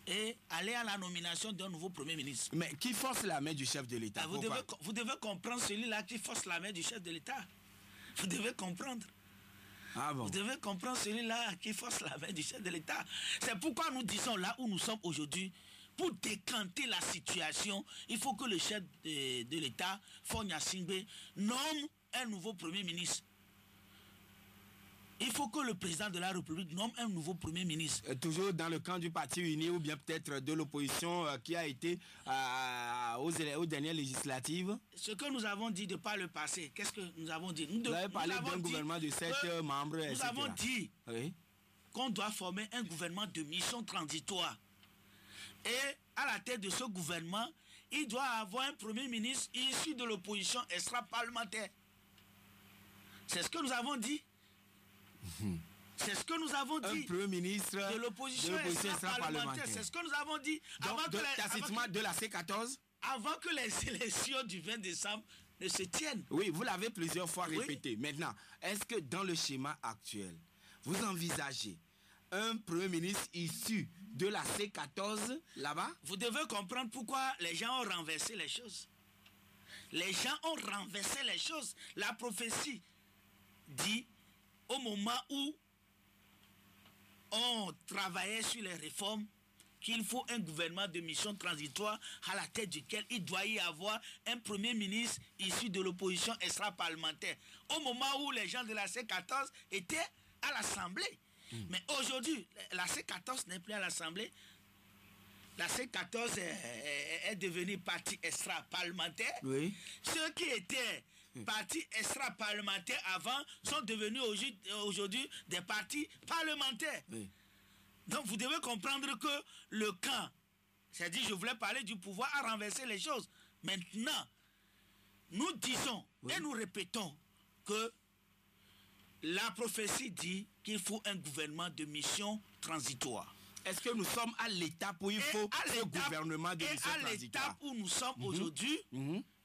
Speaker 4: et aller à la nomination d'un nouveau Premier ministre.
Speaker 3: Mais qui force la main du chef de l'État?
Speaker 4: Vous devez comprendre celui-là qui force la main du chef de l'État. Vous devez comprendre.
Speaker 3: Ah bon?
Speaker 4: Vous devez comprendre celui-là qui force la main du chef de l'État. C'est pourquoi nous disons là où nous sommes aujourd'hui, pour décanter la situation, il faut que le chef de l'État, Faure Gnassingbé, nomme un nouveau Premier ministre. Il faut que le président de la République nomme un nouveau Premier ministre.
Speaker 3: Toujours dans le camp du Parti uni ou bien peut-être de l'opposition qui a été aux dernières législatives.
Speaker 4: Ce que nous avons dit de par le passé, qu'est-ce que nous avons dit?
Speaker 3: Vous avez parlé d'un gouvernement de 7 membres, etc.
Speaker 4: Nous avons dit qu'on doit former un gouvernement de mission transitoire. Et à la tête de ce gouvernement, il doit avoir un Premier ministre issu de l'opposition extra-parlementaire. C'est ce que nous avons dit. C'est ce que nous avons dit.
Speaker 3: Un Premier ministre
Speaker 4: de l'opposition extra-parlementaire. C'est ce que nous avons dit.
Speaker 3: De la C14
Speaker 4: avant que les élections du 20 décembre ne se tiennent.
Speaker 3: Oui, vous l'avez plusieurs fois répété. Maintenant, est-ce que dans le schéma actuel, vous envisagez un Premier ministre issu de la C14 là-bas?
Speaker 4: Vous devez comprendre pourquoi les gens ont renversé les choses. Les gens ont renversé les choses. La prophétie dit au moment où on travaillait sur les réformes qu'il faut un gouvernement de mission transitoire à la tête duquel il doit y avoir un Premier ministre issu de l'opposition extra-parlementaire. Au moment où les gens de la C14 étaient à l'Assemblée. Mais aujourd'hui, la C14 n'est plus à l'Assemblée. La C14 est devenue parti extra-parlementaire.
Speaker 3: Oui.
Speaker 4: Ceux qui étaient partis extra-parlementaires avant sont devenus aujourd'hui des partis parlementaires.
Speaker 3: Oui.
Speaker 4: Donc vous devez comprendre que le camp, c'est-à-dire je voulais parler du pouvoir, a renversé les choses. Maintenant, nous disons et nous répétons que la prophétie dit qu'il faut un gouvernement de mission transitoire.
Speaker 3: Est-ce que nous sommes à l'étape où il faut ce gouvernement de mission transitoire?
Speaker 4: À l'étape où nous sommes aujourd'hui,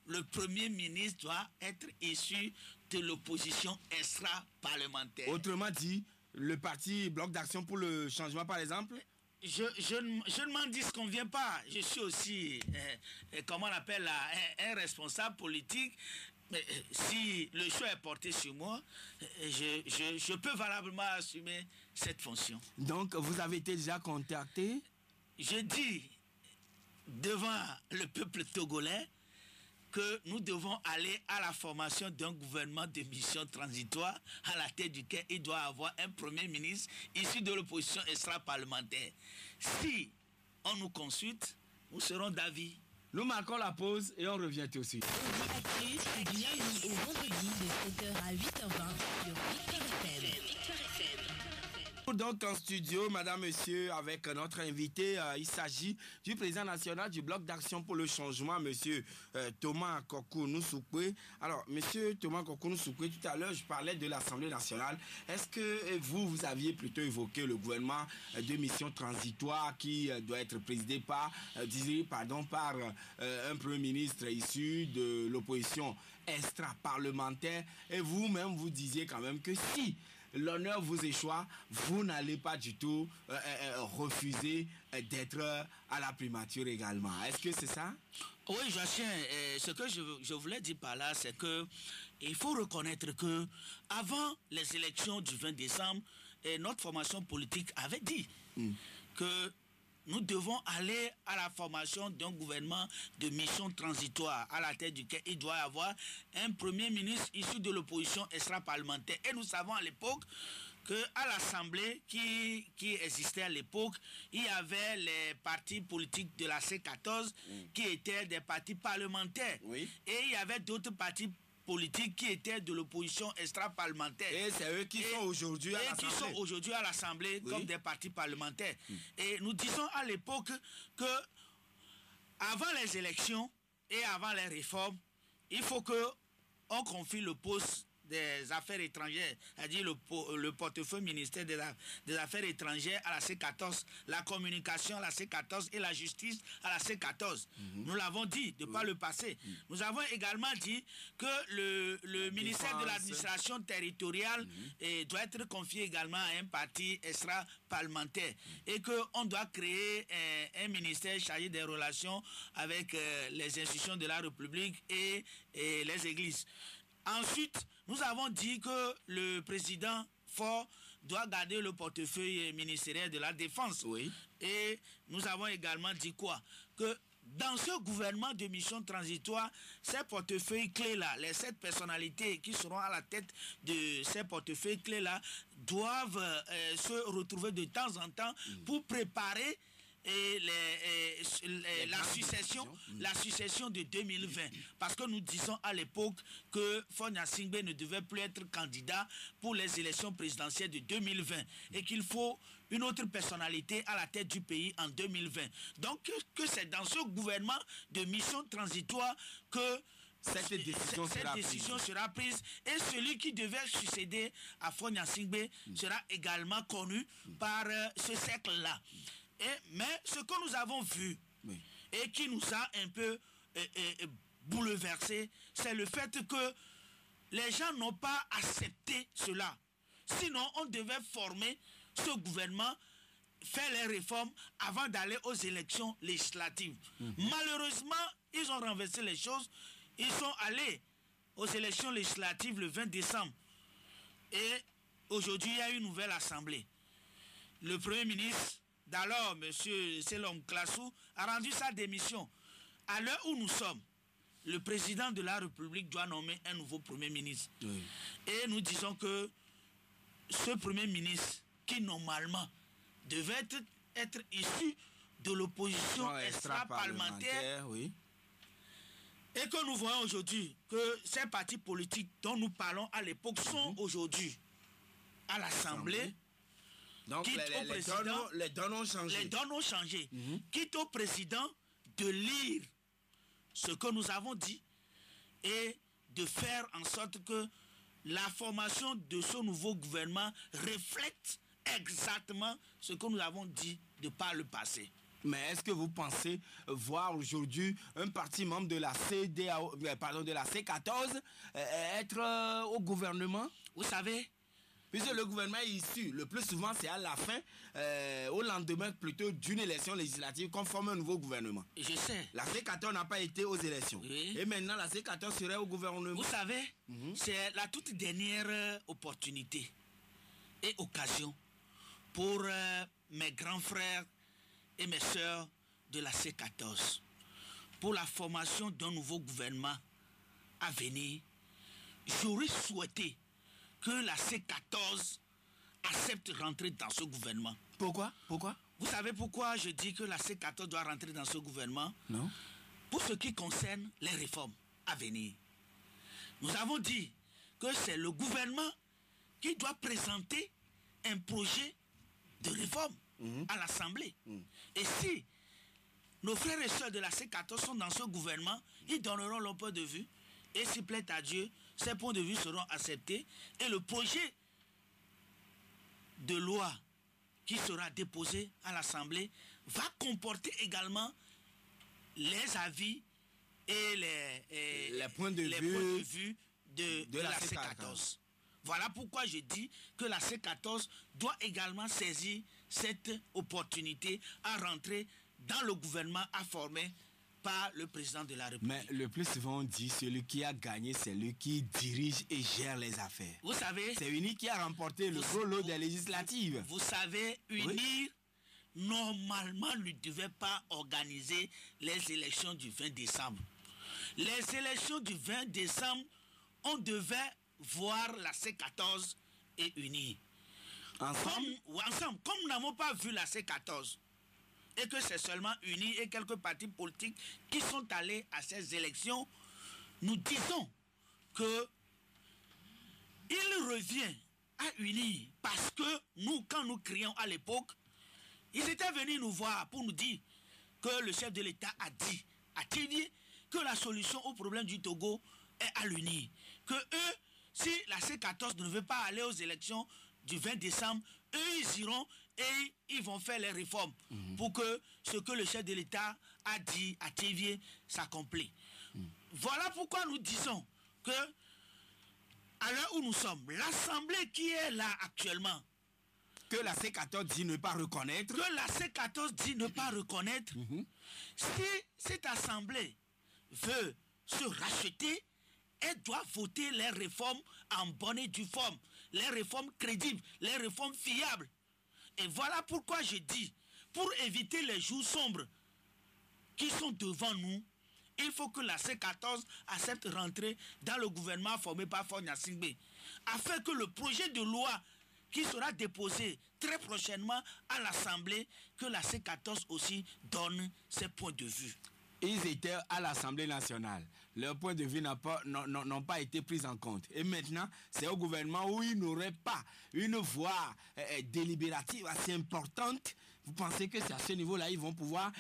Speaker 4: le Premier ministre doit être issu de l'opposition extra-parlementaire.
Speaker 3: Autrement dit, le parti Bloc d'Action pour le Changement, par exemple?
Speaker 4: Je ne m'en dis qu'on vient pas. Je suis aussi, comment on appelle là, un responsable politique. Mais si le choix est porté sur moi, je peux valablement assumer cette fonction.
Speaker 3: Donc, vous avez été déjà contacté?
Speaker 4: Je dis devant le peuple togolais que nous devons aller à la formation d'un gouvernement de mission transitoire à la tête duquel il doit avoir un premier ministre issu de l'opposition extra-parlementaire. Si on nous consulte, nous serons d'avis.
Speaker 3: Nous marquons la pause et on revient tout de suite.
Speaker 2: Audi Actu, c'est du lundi au vendredi de 7h à 8h20 sur Victor FM.
Speaker 3: Donc en studio, madame, monsieur, avec notre invité, il s'agit du président national du Bloc d'Action pour le Changement, monsieur Thomas Kokounou Soukwe. Alors, monsieur Thomas Kokounou Soukwe, tout à l'heure, je parlais de l'Assemblée nationale. Est-ce que vous aviez plutôt évoqué le gouvernement de mission transitoire qui doit être présidé par, par un premier ministre issu de l'opposition extra-parlementaire, et vous-même, vous disiez quand même que si l'honneur vous échoue, vous n'allez pas du tout refuser d'être à la primature également. Est-ce que c'est ça?
Speaker 4: Oui, Joachim, ce que je voulais dire par là, c'est que il faut reconnaître que avant les élections du 20 décembre, notre formation politique avait dit que nous devons aller à la formation d'un gouvernement de mission transitoire à la tête duquel il doit y avoir un premier ministre issu de l'opposition extra-parlementaire. Et nous savons à l'époque qu'à l'Assemblée qui existait à l'époque, il y avait les partis politiques de la C14 qui étaient des partis parlementaires.
Speaker 3: Oui.
Speaker 4: Et il y avait d'autres partis politiques qui étaient de l'opposition extra-parlementaire.
Speaker 3: Et c'est eux qui sont aujourd'hui à l'Assemblée.
Speaker 4: Qui sont aujourd'hui à l'Assemblée comme des partis parlementaires. Et nous disons à l'époque que avant les élections et avant les réformes, il faut qu'on confie le poste des affaires étrangères, c'est-à-dire le portefeuille ministère des affaires étrangères à la C14, la communication à la C14 et la justice à la C14. Nous l'avons dit de par le passé. Nous avons également dit que le ministère de l'administration territoriale doit être confié également à un parti extra-parlementaire et qu'on doit créer un ministère chargé des relations avec les institutions de la République et les églises. Ensuite, nous avons dit que le président Faure doit garder le portefeuille ministériel de la Défense.
Speaker 3: Oui.
Speaker 4: Et nous avons également dit quoi? Que dans ce gouvernement de mission transitoire, ces portefeuilles clés-là, les 7 personnalités qui seront à la tête de ces portefeuilles clés-là, doivent se retrouver de temps en temps pour préparer la succession de 2020. Parce que nous disons à l'époque que Faure Gnassingbé ne devait plus être candidat pour les élections présidentielles de 2020 et qu'il faut une autre personnalité à la tête du pays en 2020. Donc que c'est dans ce gouvernement de mission transitoire que cette décision sera prise et celui qui devait succéder à Faure Gnassingbé sera également connu par ce cercle-là. Mais ce que nous avons vu et qui nous a un peu bouleversé, c'est le fait que les gens n'ont pas accepté cela. Sinon, on devait former ce gouvernement, faire les réformes avant d'aller aux élections législatives. Malheureusement, ils ont renversé les choses. Ils sont allés aux élections législatives le 20 décembre. Et aujourd'hui, il y a une nouvelle assemblée. Le Premier ministre d'alors, M. Selom Klassou, a rendu sa démission. À l'heure où nous sommes, le président de la République doit nommer un nouveau Premier ministre. Oui. Et nous disons que ce Premier ministre, qui normalement devait être issu de l'opposition extra-parlementaire,
Speaker 3: oui.
Speaker 4: Et que nous voyons aujourd'hui que ces partis politiques dont nous parlons à l'époque sont aujourd'hui à l'Assemblée.
Speaker 3: Donc les donnes ont changé.
Speaker 4: Les donnes ont changé. Quitte au président de lire ce que nous avons dit et de faire en sorte que la formation de ce nouveau gouvernement reflète exactement ce que nous avons dit de par le passé.
Speaker 3: Mais est-ce que vous pensez voir aujourd'hui un parti membre de la CEDEAO, de la C14 être au gouvernement?
Speaker 4: Vous savez,
Speaker 3: puisque le gouvernement est issu, le plus souvent c'est à la fin, au lendemain plutôt d'une élection législative qu'on forme un nouveau gouvernement.
Speaker 4: Je sais.
Speaker 3: La C14 n'a pas été aux élections.
Speaker 4: Oui.
Speaker 3: Et maintenant la C14 serait au gouvernement.
Speaker 4: Vous savez, c'est la toute dernière opportunité et occasion pour mes grands frères et mes sœurs de la C14 pour la formation d'un nouveau gouvernement à venir. J'aurais souhaité que la C14 accepte de rentrer dans ce gouvernement.
Speaker 3: Pourquoi?
Speaker 4: Vous savez pourquoi je dis que la C14 doit rentrer dans ce gouvernement?
Speaker 3: Non.
Speaker 4: Pour ce qui concerne les réformes à venir. Nous avons dit que c'est le gouvernement qui doit présenter un projet de réforme à l'Assemblée. Et si nos frères et sœurs de la C14 sont dans ce gouvernement, ils donneront leur point de vue. Et s'il plaît à Dieu, ces points de vue seront acceptés. Et le projet de loi qui sera déposé à l'Assemblée va comporter également les avis et les
Speaker 3: points de
Speaker 4: vue de la C14. Voilà pourquoi je dis que la C14 doit également saisir cette opportunité à rentrer dans le gouvernement à former par le président de la République.
Speaker 3: Mais le plus souvent on dit le qui a gagné, c'est lui qui dirige et gère les affaires.
Speaker 4: Vous savez,
Speaker 3: c'est UNI qui a remporté le gros lot des législatives.
Speaker 4: Vous savez, UNI, normalement, ne devait pas organiser les élections du 20 décembre. Les élections du 20 décembre, on devait voir la C14 et UNI. Ensemble, comme nous n'avons pas vu la C14, et que c'est seulement UNI et quelques partis politiques qui sont allés à ces élections, nous disons que il revient à UNI parce que nous, quand nous crions à l'époque, ils étaient venus nous voir pour nous dire que le chef de l'État a dit à Tivier que la solution au problème du Togo est à l'UNI. Que eux, si la C14 ne veut pas aller aux élections du 20 décembre, eux, ils iront et ils vont faire les réformes pour que ce que le chef de l'État a dit à Tivier s'accomplisse. Voilà pourquoi nous disons que, à l'heure où nous sommes, l'Assemblée qui est là actuellement,
Speaker 3: que la C14 dit ne pas reconnaître.
Speaker 4: Que la C14 dit ne pas reconnaître. Si cette Assemblée veut se racheter, elle doit voter les réformes en bonne et due forme, les réformes crédibles, les réformes fiables. Et voilà pourquoi je dis, pour éviter les jours sombres qui sont devant nous, il faut que la C14 accepte de rentrer dans le gouvernement formé par Fogna Singbe, afin que le projet de loi qui sera déposé très prochainement à l'Assemblée, que la C14 aussi donne ses points de vue.
Speaker 3: Ils étaient à l'Assemblée nationale. Leurs points de vue n'ont pas été pris en compte. Et maintenant, c'est au gouvernement où ils n'auraient pas une voix délibérative assez importante. Vous pensez que c'est à ce niveau-là ils vont pouvoir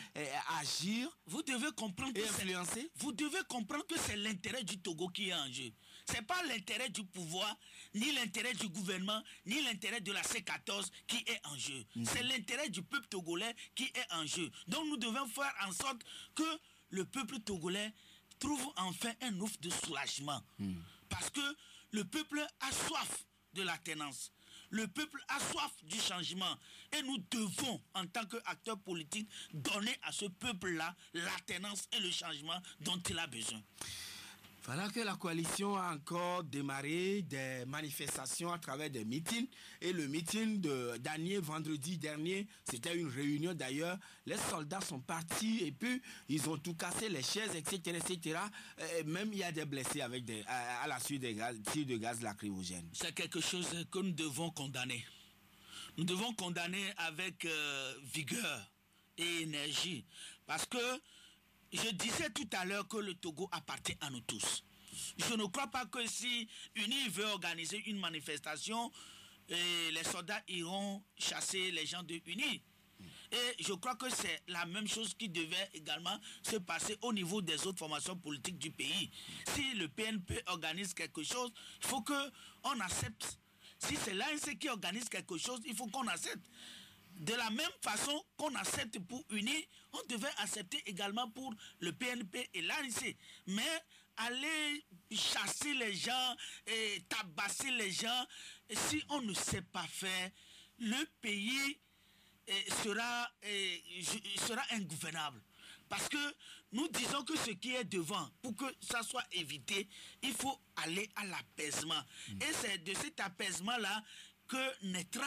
Speaker 3: agir?
Speaker 4: Vous devez comprendre
Speaker 3: et influencer?
Speaker 4: Vous devez comprendre que c'est l'intérêt du Togo qui est en jeu. Ce n'est pas l'intérêt du pouvoir, ni l'intérêt du gouvernement, ni l'intérêt de la C14 qui est en jeu. C'est l'intérêt du peuple togolais qui est en jeu. Donc nous devons faire en sorte que le peuple togolais trouve enfin un ouf de soulagement. Parce que le peuple a soif de la tenance. Le peuple a soif du changement. Et nous devons, en tant qu'acteurs politiques, donner à ce peuple-là la tenance et le changement dont il a besoin.
Speaker 3: Voilà que la coalition a encore démarré des manifestations à travers des meetings. Et le meeting d'Anier vendredi dernier, c'était une réunion d'ailleurs. Les soldats sont partis et puis ils ont tout cassé, les chaises, etc. etc. Et même il y a des blessés à la suite des tirs de gaz lacrymogène.
Speaker 4: C'est quelque chose que nous devons condamner. Nous devons condamner avec vigueur et énergie. Parce que je disais tout à l'heure que le Togo appartient à nous tous. Je ne crois pas que si UNI veut organiser une manifestation, les soldats iront chasser les gens de UNI. Et je crois que c'est la même chose qui devait également se passer au niveau des autres formations politiques du pays. Si le PNP organise quelque chose, il faut qu'on accepte. Si c'est l'ANC qui organise quelque chose, il faut qu'on accepte. de la même façon qu'on accepte pour UNI, on devait accepter également pour le PNP et l'ANC. Mais aller chasser les gens, et tabasser les gens, et si on ne sait pas faire, le pays sera ingouvernable. Parce que nous disons que ce qui est devant, pour que ça soit évité, il faut aller à l'apaisement. Et c'est de cet apaisement-là que naîtra,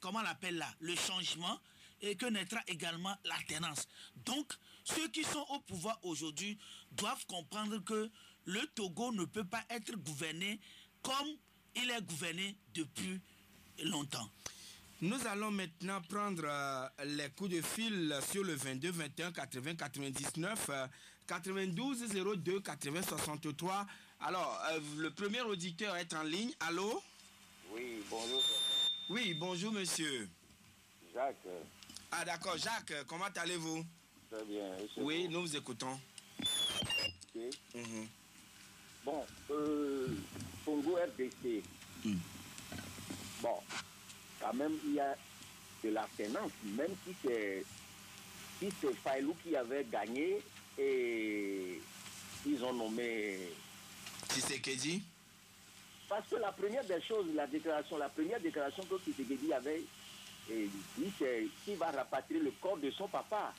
Speaker 4: comment on l'appelle là, le changement, et que naîtra également l'alternance. Donc, ceux qui sont au pouvoir aujourd'hui doivent comprendre que le Togo ne peut pas être gouverné comme il est gouverné depuis longtemps.
Speaker 3: Nous allons maintenant prendre les coups de fil sur le 22 21 80 99 92 02 80 63. Alors, le premier auditeur est en ligne. Allô?
Speaker 5: Oui, bonjour.
Speaker 3: Oui, bonjour monsieur.
Speaker 5: Jacques.
Speaker 3: Ah d'accord, Jacques, comment allez-vous?
Speaker 5: Très bien.
Speaker 3: Oui, nous vous écoutons.
Speaker 5: Okay.
Speaker 3: Mm-hmm.
Speaker 5: Bon, Congo RDC. Bon, quand même, il y a de l'alternance, même si c'est Failou qui avait gagné et ils ont nommé
Speaker 3: Tshisekedi.
Speaker 5: Parce que la première des choses, la première déclaration que Tshisekedi avait dit, c'est qu'il va rapatrier le corps de son papa.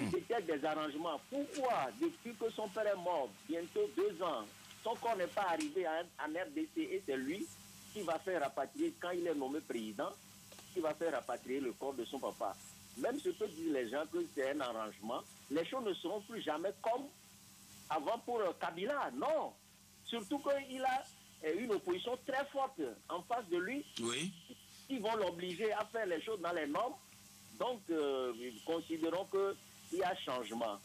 Speaker 5: C'était des arrangements. Pourquoi, depuis que son père est mort, bientôt 2 ans, son corps n'est pas arrivé en RDC et c'est lui qui va faire rapatrier, quand il est nommé président, qui va faire rapatrier le corps de son papa. Même ce que disent les gens que c'est un arrangement, les choses ne seront plus jamais comme avant pour Kabila. Non. Surtout qu'il a une opposition très forte en face de lui.
Speaker 3: Oui.
Speaker 5: Qui vont l'obliger à faire les choses dans les normes. Donc, considérons qu'il y a changement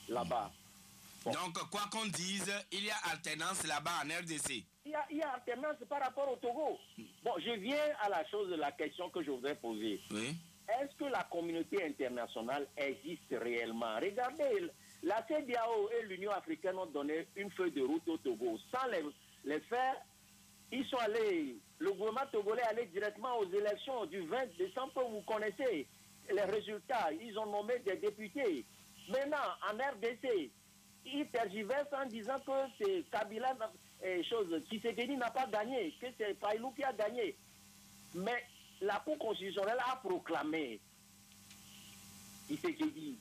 Speaker 5: là-bas. Bon.
Speaker 3: Donc, quoi qu'on dise, il y a alternance là-bas en RDC.
Speaker 5: Il y a alternance par rapport au Togo. Bon, je viens à la question que je voudrais poser.
Speaker 3: Oui.
Speaker 5: Est-ce que la communauté internationale existe réellement? Regardez, la CEDEAO et l'Union africaine ont donné une feuille de route au Togo. Sans les faire, ils sont allés, le gouvernement togolais est allé directement aux élections du 20 décembre, vous connaissez les résultats. Ils ont nommé des députés. Maintenant, en RDC, ils tergiversent en disant que c'est Kabila, Tshisekedi n'a pas gagné, que c'est Failou qui a gagné. Mais la Cour constitutionnelle a proclamé Tshisekedi.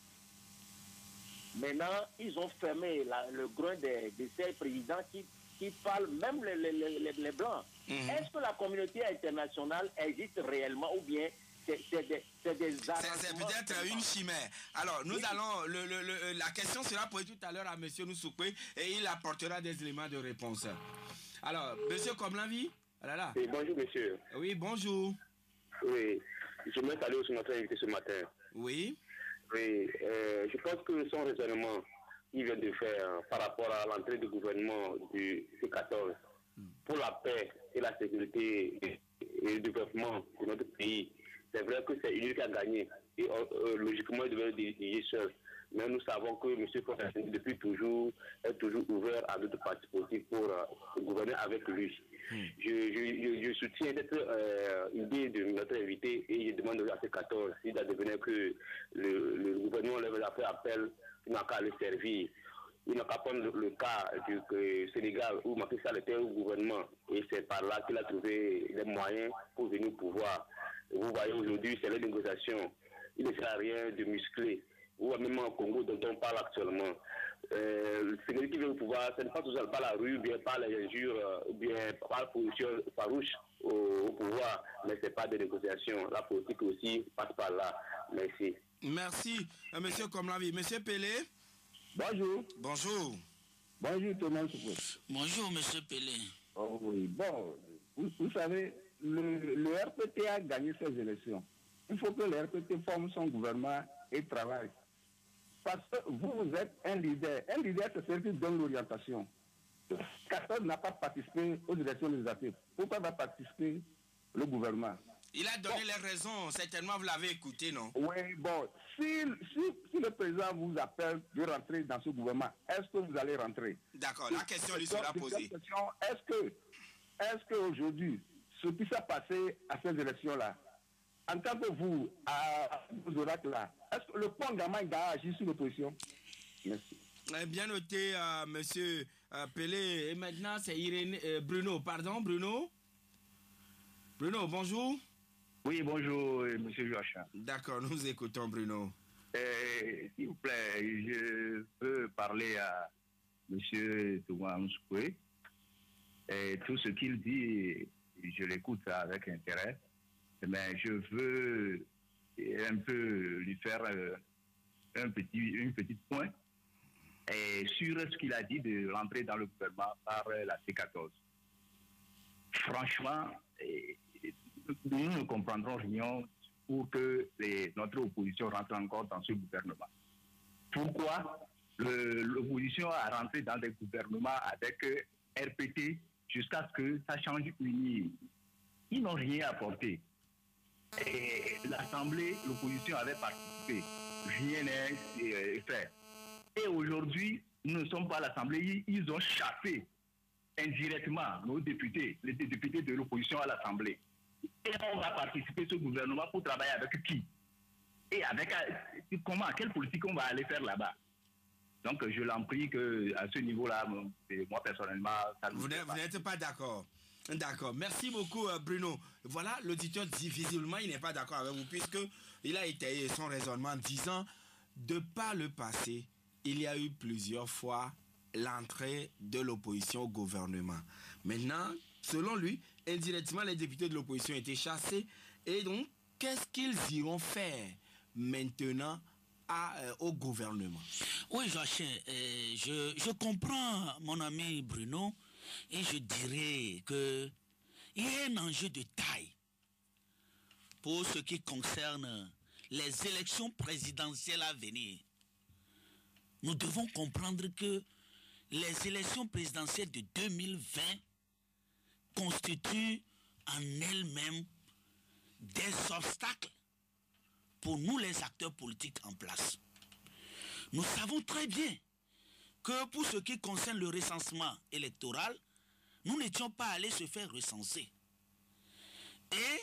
Speaker 5: Maintenant, ils ont fermé le groin de ces présidents qui parlent, même les Blancs. Est-ce que la communauté internationale existe réellement ou bien c'est des arrangements?
Speaker 3: C'est peut-être une chimère. Alors, nous allons... la question sera posée tout à l'heure à M. Noussoukwe et il apportera des éléments de réponse. Alors, M. Komlanvi?
Speaker 6: Oui, bonjour, monsieur.
Speaker 3: Oui, bonjour.
Speaker 6: Oui, je me salue sur notre invité ce matin.
Speaker 3: Oui.
Speaker 6: Oui, je pense que son raisonnement qu'il vient de faire par rapport à l'entrée du gouvernement du C14 pour la paix et la sécurité et le développement de notre pays, c'est vrai que c'est lui qui a gagné. Et logiquement, il devait le diriger seul. Mais nous savons que M. Fontaine, depuis toujours, est toujours ouvert à d'autres partis politiques pour gouverner avec lui. Je soutiens cette idée de notre invité et je demande à C14 s'il a devenu que le gouvernement a fait appel, il n'a qu'à le servir. Il n'a qu'à prendre le cas du Sénégal où Macky Sall était au gouvernement et c'est par là qu'il a trouvé des moyens pour venir au pouvoir. Vous voyez aujourd'hui, c'est les négociations. Il ne sert à rien de muscler. Ou même au Congo dont on parle actuellement. Celui qui veut le pouvoir, ce n'est pas tout seul par la rue, bien par les injures, bien par la position farouche au pouvoir, mais ce n'est pas des négociations. La politique aussi passe par là. Merci.
Speaker 3: Merci, monsieur Komlanvi. Monsieur Pelé?
Speaker 5: Bonjour.
Speaker 3: Bonjour.
Speaker 5: Bonjour, Thomas.
Speaker 4: Bonjour, monsieur Pelé.
Speaker 5: Oh, oui, bon, vous savez, le RPT a gagné ces élections. Il faut que le RPT forme son gouvernement et travaille. Parce que vous êtes un leader. Un leader, c'est celui qui donne l'orientation. 14 n'a pas participé aux élections législatives. Pourquoi va participer le gouvernement?
Speaker 3: Il a donné les raisons. Certainement, vous l'avez écouté, non?
Speaker 5: Oui, bon. Si le président vous appelle de rentrer dans ce gouvernement, est-ce que vous allez rentrer?
Speaker 3: D'accord, la question lui sera posée.
Speaker 5: Est-ce qu'aujourd'hui, ce qui s'est passé à ces élections-là
Speaker 7: en tant que vous, à vos oracles là, est-ce que le point Gamaïga a agi sur l'opposition? Merci.
Speaker 3: Bien noté, monsieur Pelé. Et maintenant, c'est Bruno. Pardon, Bruno. Bruno, bonjour.
Speaker 8: Oui, bonjour, monsieur Joachim.
Speaker 3: D'accord, nous écoutons Bruno.
Speaker 8: S'il vous plaît, je veux parler à monsieur Thomas Mouskoué. Et tout ce qu'il dit, je l'écoute avec intérêt. Mais je veux un peu lui faire une petite point sur ce qu'il a dit de rentrer dans le gouvernement par la C14. Franchement, nous ne comprendrons rien pour que notre opposition rentre encore dans ce gouvernement. Pourquoi l'opposition a rentré dans des gouvernements avec RPT jusqu'à ce que ça change une. Ils n'ont rien apporté. Et l'Assemblée, l'opposition avait participé. Rien n'est fait. Et aujourd'hui, nous ne sommes pas à l'Assemblée. Ils ont chassé indirectement nos députés, les députés de l'opposition à l'Assemblée. Et on va participer à ce gouvernement pour travailler avec qui? Et avec comment? Quelle politique on va aller faire là-bas? Donc je l'en prie qu'à ce niveau-là, moi personnellement, ça
Speaker 3: vous n'êtes pas d'accord. D'accord. Merci beaucoup, Bruno. Voilà, l'auditeur dit visiblement, il n'est pas d'accord avec vous, puisqu'il a étayé son raisonnement en disant, de par le passé, il y a eu plusieurs fois l'entrée de l'opposition au gouvernement. Maintenant, selon lui, indirectement, les députés de l'opposition étaient chassés. Et donc, qu'est-ce qu'ils iront faire maintenant au gouvernement?
Speaker 4: Oui, Joachim, je comprends mon ami Bruno. Et je dirais qu'il y a un enjeu de taille pour ce qui concerne les élections présidentielles à venir. Nous devons comprendre que les élections présidentielles de 2020 constituent en elles-mêmes des obstacles pour nous les acteurs politiques en place. Nous savons très bien que pour ce qui concerne le recensement électoral, nous n'étions pas allés se faire recenser. Et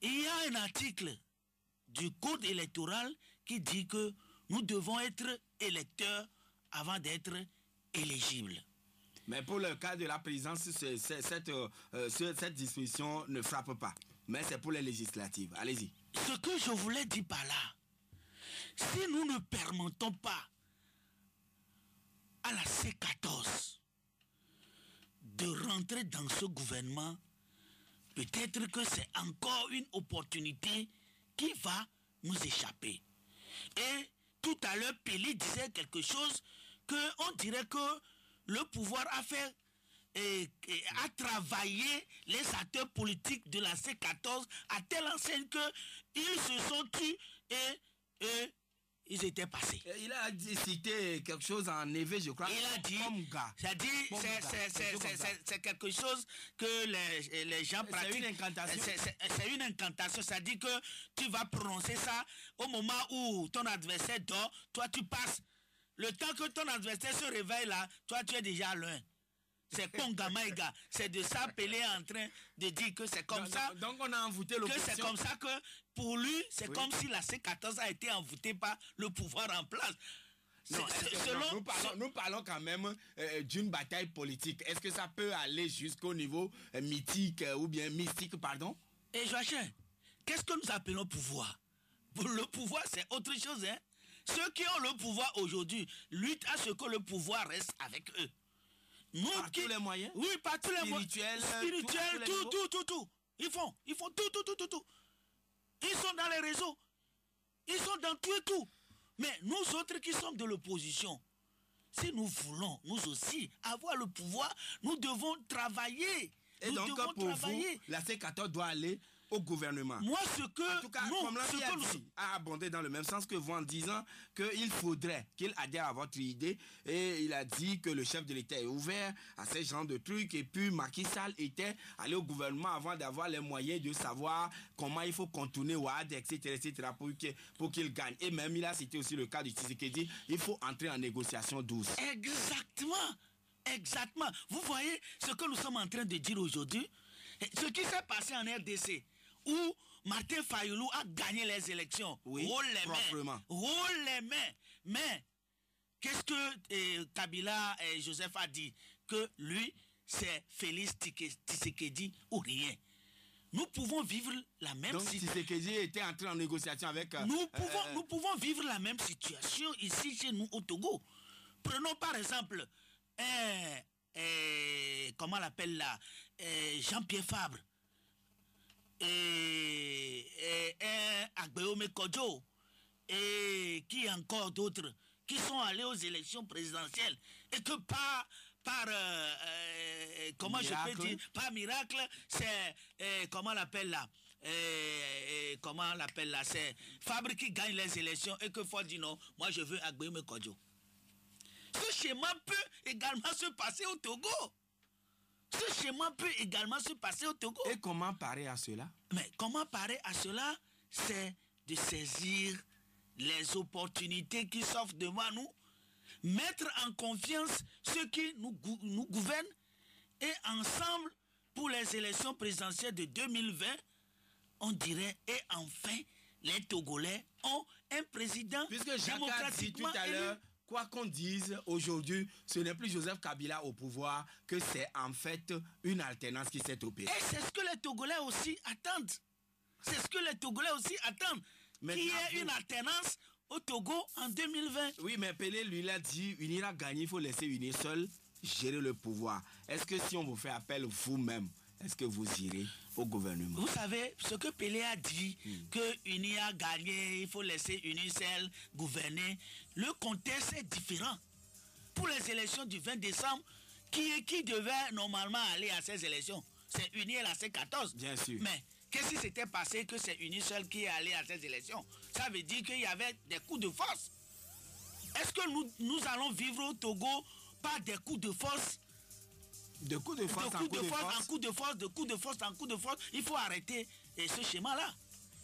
Speaker 4: il y a un article du code électoral qui dit que nous devons être électeurs avant d'être éligibles.
Speaker 3: Mais pour le cas de la présidence, cette disposition ne frappe pas. Mais c'est pour les législatives. Allez-y.
Speaker 4: Ce que je voulais dire par là, si nous ne permettons pas à la C14 de rentrer dans ce gouvernement, peut-être que c'est encore une opportunité qui va nous échapper. Et tout à l'heure, Pelé disait quelque chose qu'on dirait que le pouvoir a fait a travaillé les acteurs politiques de la C14 à telle enseigne qu'ils se sont tus et ils étaient passés.
Speaker 3: Il a cité quelque chose en éveil, je crois.
Speaker 4: Il a dit, c'est quelque chose que les gens pratiquent.
Speaker 3: C'est une incantation.
Speaker 4: C'est une incantation, ça dit que tu vas prononcer ça au moment où ton adversaire dort, toi tu passes. Le temps que ton adversaire se réveille là, toi tu es déjà loin. C'est Pongamaïga. C'est de ça Pelé en train de dire que c'est comme ça.
Speaker 3: Donc on a envoûté l'opposition.
Speaker 4: Que c'est comme ça que pour lui, c'est comme si la C14 a été envoûtée par le pouvoir en place.
Speaker 3: Non, nous parlons quand même d'une bataille politique. Est-ce que ça peut aller jusqu'au niveau mythique ou bien mystique, pardon?
Speaker 4: Et Joachim, qu'est-ce que nous appelons pouvoir? Le pouvoir, c'est autre chose, hein? Ceux qui ont le pouvoir aujourd'hui luttent à ce que le pouvoir reste avec eux.
Speaker 3: Par tous les moyens?
Speaker 4: Oui, par tous les moyens. Spirituels, tout. Ils font tout. Ils sont dans les réseaux. Ils sont dans tout et tout. Mais nous autres qui sommes de l'opposition, si nous voulons, nous aussi, avoir le pouvoir, nous devons travailler.
Speaker 3: Et donc, pour vous, la C14 doit aller au gouvernement.
Speaker 4: Moi, ce que...
Speaker 3: En tout cas, comme l'ami a abondé dans le même sens que vous en disant qu'il faudrait qu'il adhère à votre idée. Et il a dit que le chef de l'État est ouvert à ce genre de trucs. Et puis, Macky Sall était allé au gouvernement avant d'avoir les moyens de savoir comment il faut contourner Ouad, etc., pour qu'il gagne. Et même, il a cité aussi le cas de Tshisekedi. Il faut entrer en négociation douce.
Speaker 4: Exactement. Vous voyez ce que nous sommes en train de dire aujourd'hui? Ce qui s'est passé en RDC, où Martin Fayoulou a gagné les élections.
Speaker 3: Oui, proprement.
Speaker 4: Roule les mains. Mais, qu'est-ce que Kabila et Joseph a dit? Que lui, c'est Félix Tshisekedi ou rien. Nous pouvons vivre la même situation.
Speaker 3: Donc Tshisekedi était entré en négociation avec...
Speaker 4: Nous pouvons vivre la même situation ici chez nous au Togo. Prenons par exemple, comment on l'appelle là, Jean-Pierre Fabre, Agbeome Kodjo, et qui encore d'autres qui sont allés aux élections présidentielles et que comment miracle. Je peux dire, par miracle, c'est comment on l'appelle là, c'est Fabre qui gagne les élections et que faut dire non, moi je veux Agbeome Kodjo. Ce schéma peut également se passer au Togo. Ce schéma peut également se passer au Togo.
Speaker 3: Et comment parer à cela?
Speaker 4: Mais comment parer à cela? C'est de saisir les opportunités qui s'offrent devant nous, mettre en confiance ceux qui nous gouvernent et ensemble, pour les élections présidentielles de 2020, on dirait, et enfin, les Togolais ont un président démocratiquement élu.
Speaker 3: Quoi qu'on dise, aujourd'hui, ce n'est plus Joseph Kabila au pouvoir, que c'est en fait une alternance qui s'est opérée.
Speaker 4: Et c'est ce que les Togolais aussi attendent. C'est ce que les Togolais aussi attendent. Qu'il y ait une alternance au Togo en 2020.
Speaker 3: Oui, mais Pelé, lui, l'a dit, UNIR a gagné, il faut laisser UNIR seul gérer le pouvoir. Est-ce que si on vous fait appel vous-même, est-ce que vous irez au gouvernement?
Speaker 4: Vous savez, ce que Pelé a dit, que UNIR a gagné, il faut laisser UNIR seul gouverner, le contexte est différent. Pour les élections du 20 décembre, qui devait normalement aller à ces élections? C'est UNIR la C14.
Speaker 3: Bien sûr.
Speaker 4: Mais qu'est-ce qui s'était passé que c'est UNIR seul qui est allé à ces élections? Ça veut dire qu'il y avait des coups de force. Est-ce que nous allons vivre au Togo par des coups de force?
Speaker 3: De coups de force en coups de force.
Speaker 4: En coups de force, de coups de force en coups de force. Il faut arrêter ce schéma-là.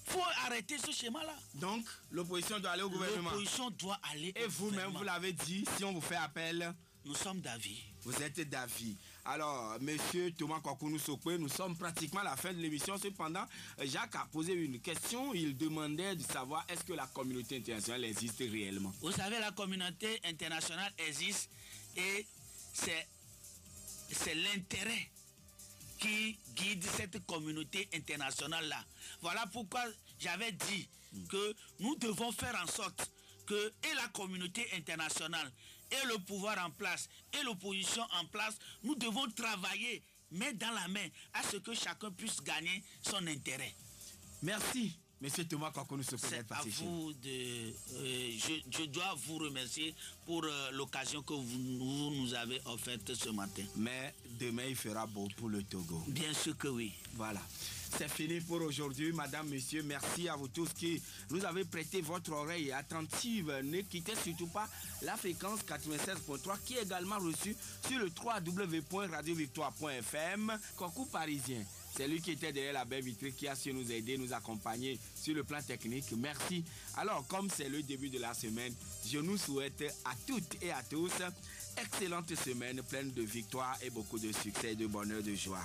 Speaker 4: Il faut arrêter ce schéma-là.
Speaker 3: Donc, l'opposition doit aller au gouvernement.
Speaker 4: L'opposition doit aller
Speaker 3: au gouvernement. Et vous-même, vous l'avez dit, si on vous fait appel...
Speaker 4: Nous sommes d'avis.
Speaker 3: Vous êtes d'avis. Alors, monsieur Thomas Kwaku Sokwe, nous sommes pratiquement à la fin de l'émission. Cependant, Jacques a posé une question. Il demandait de savoir est-ce que la communauté internationale existe réellement?
Speaker 4: Vous savez, la communauté internationale existe et c'est l'intérêt qui guide cette communauté internationale-là. Voilà pourquoi j'avais dit que nous devons faire en sorte que et la communauté internationale et le pouvoir en place et l'opposition en place, nous devons travailler main dans la main à ce que chacun puisse gagner son intérêt.
Speaker 3: Merci. Monsieur Thomas Kwaku Sokwe,
Speaker 4: c'est à vous de... je dois vous remercier pour l'occasion que vous nous avez offerte ce matin.
Speaker 3: Mais demain, il fera beau pour le Togo.
Speaker 4: Bien sûr que oui.
Speaker 3: Voilà. C'est fini pour aujourd'hui, madame, monsieur. Merci à vous tous qui nous avez prêté votre oreille attentive. Ne quittez surtout pas la fréquence 96.3 qui est également reçue sur le www.radiovictoire.fm. Coucou parisien. C'est lui qui était derrière la belle vitrine qui a su nous aider, nous accompagner sur le plan technique. Merci. Alors, comme c'est le début de la semaine, je nous souhaite à toutes et à tous excellente semaine pleine de victoires et beaucoup de succès, de bonheur, de joie.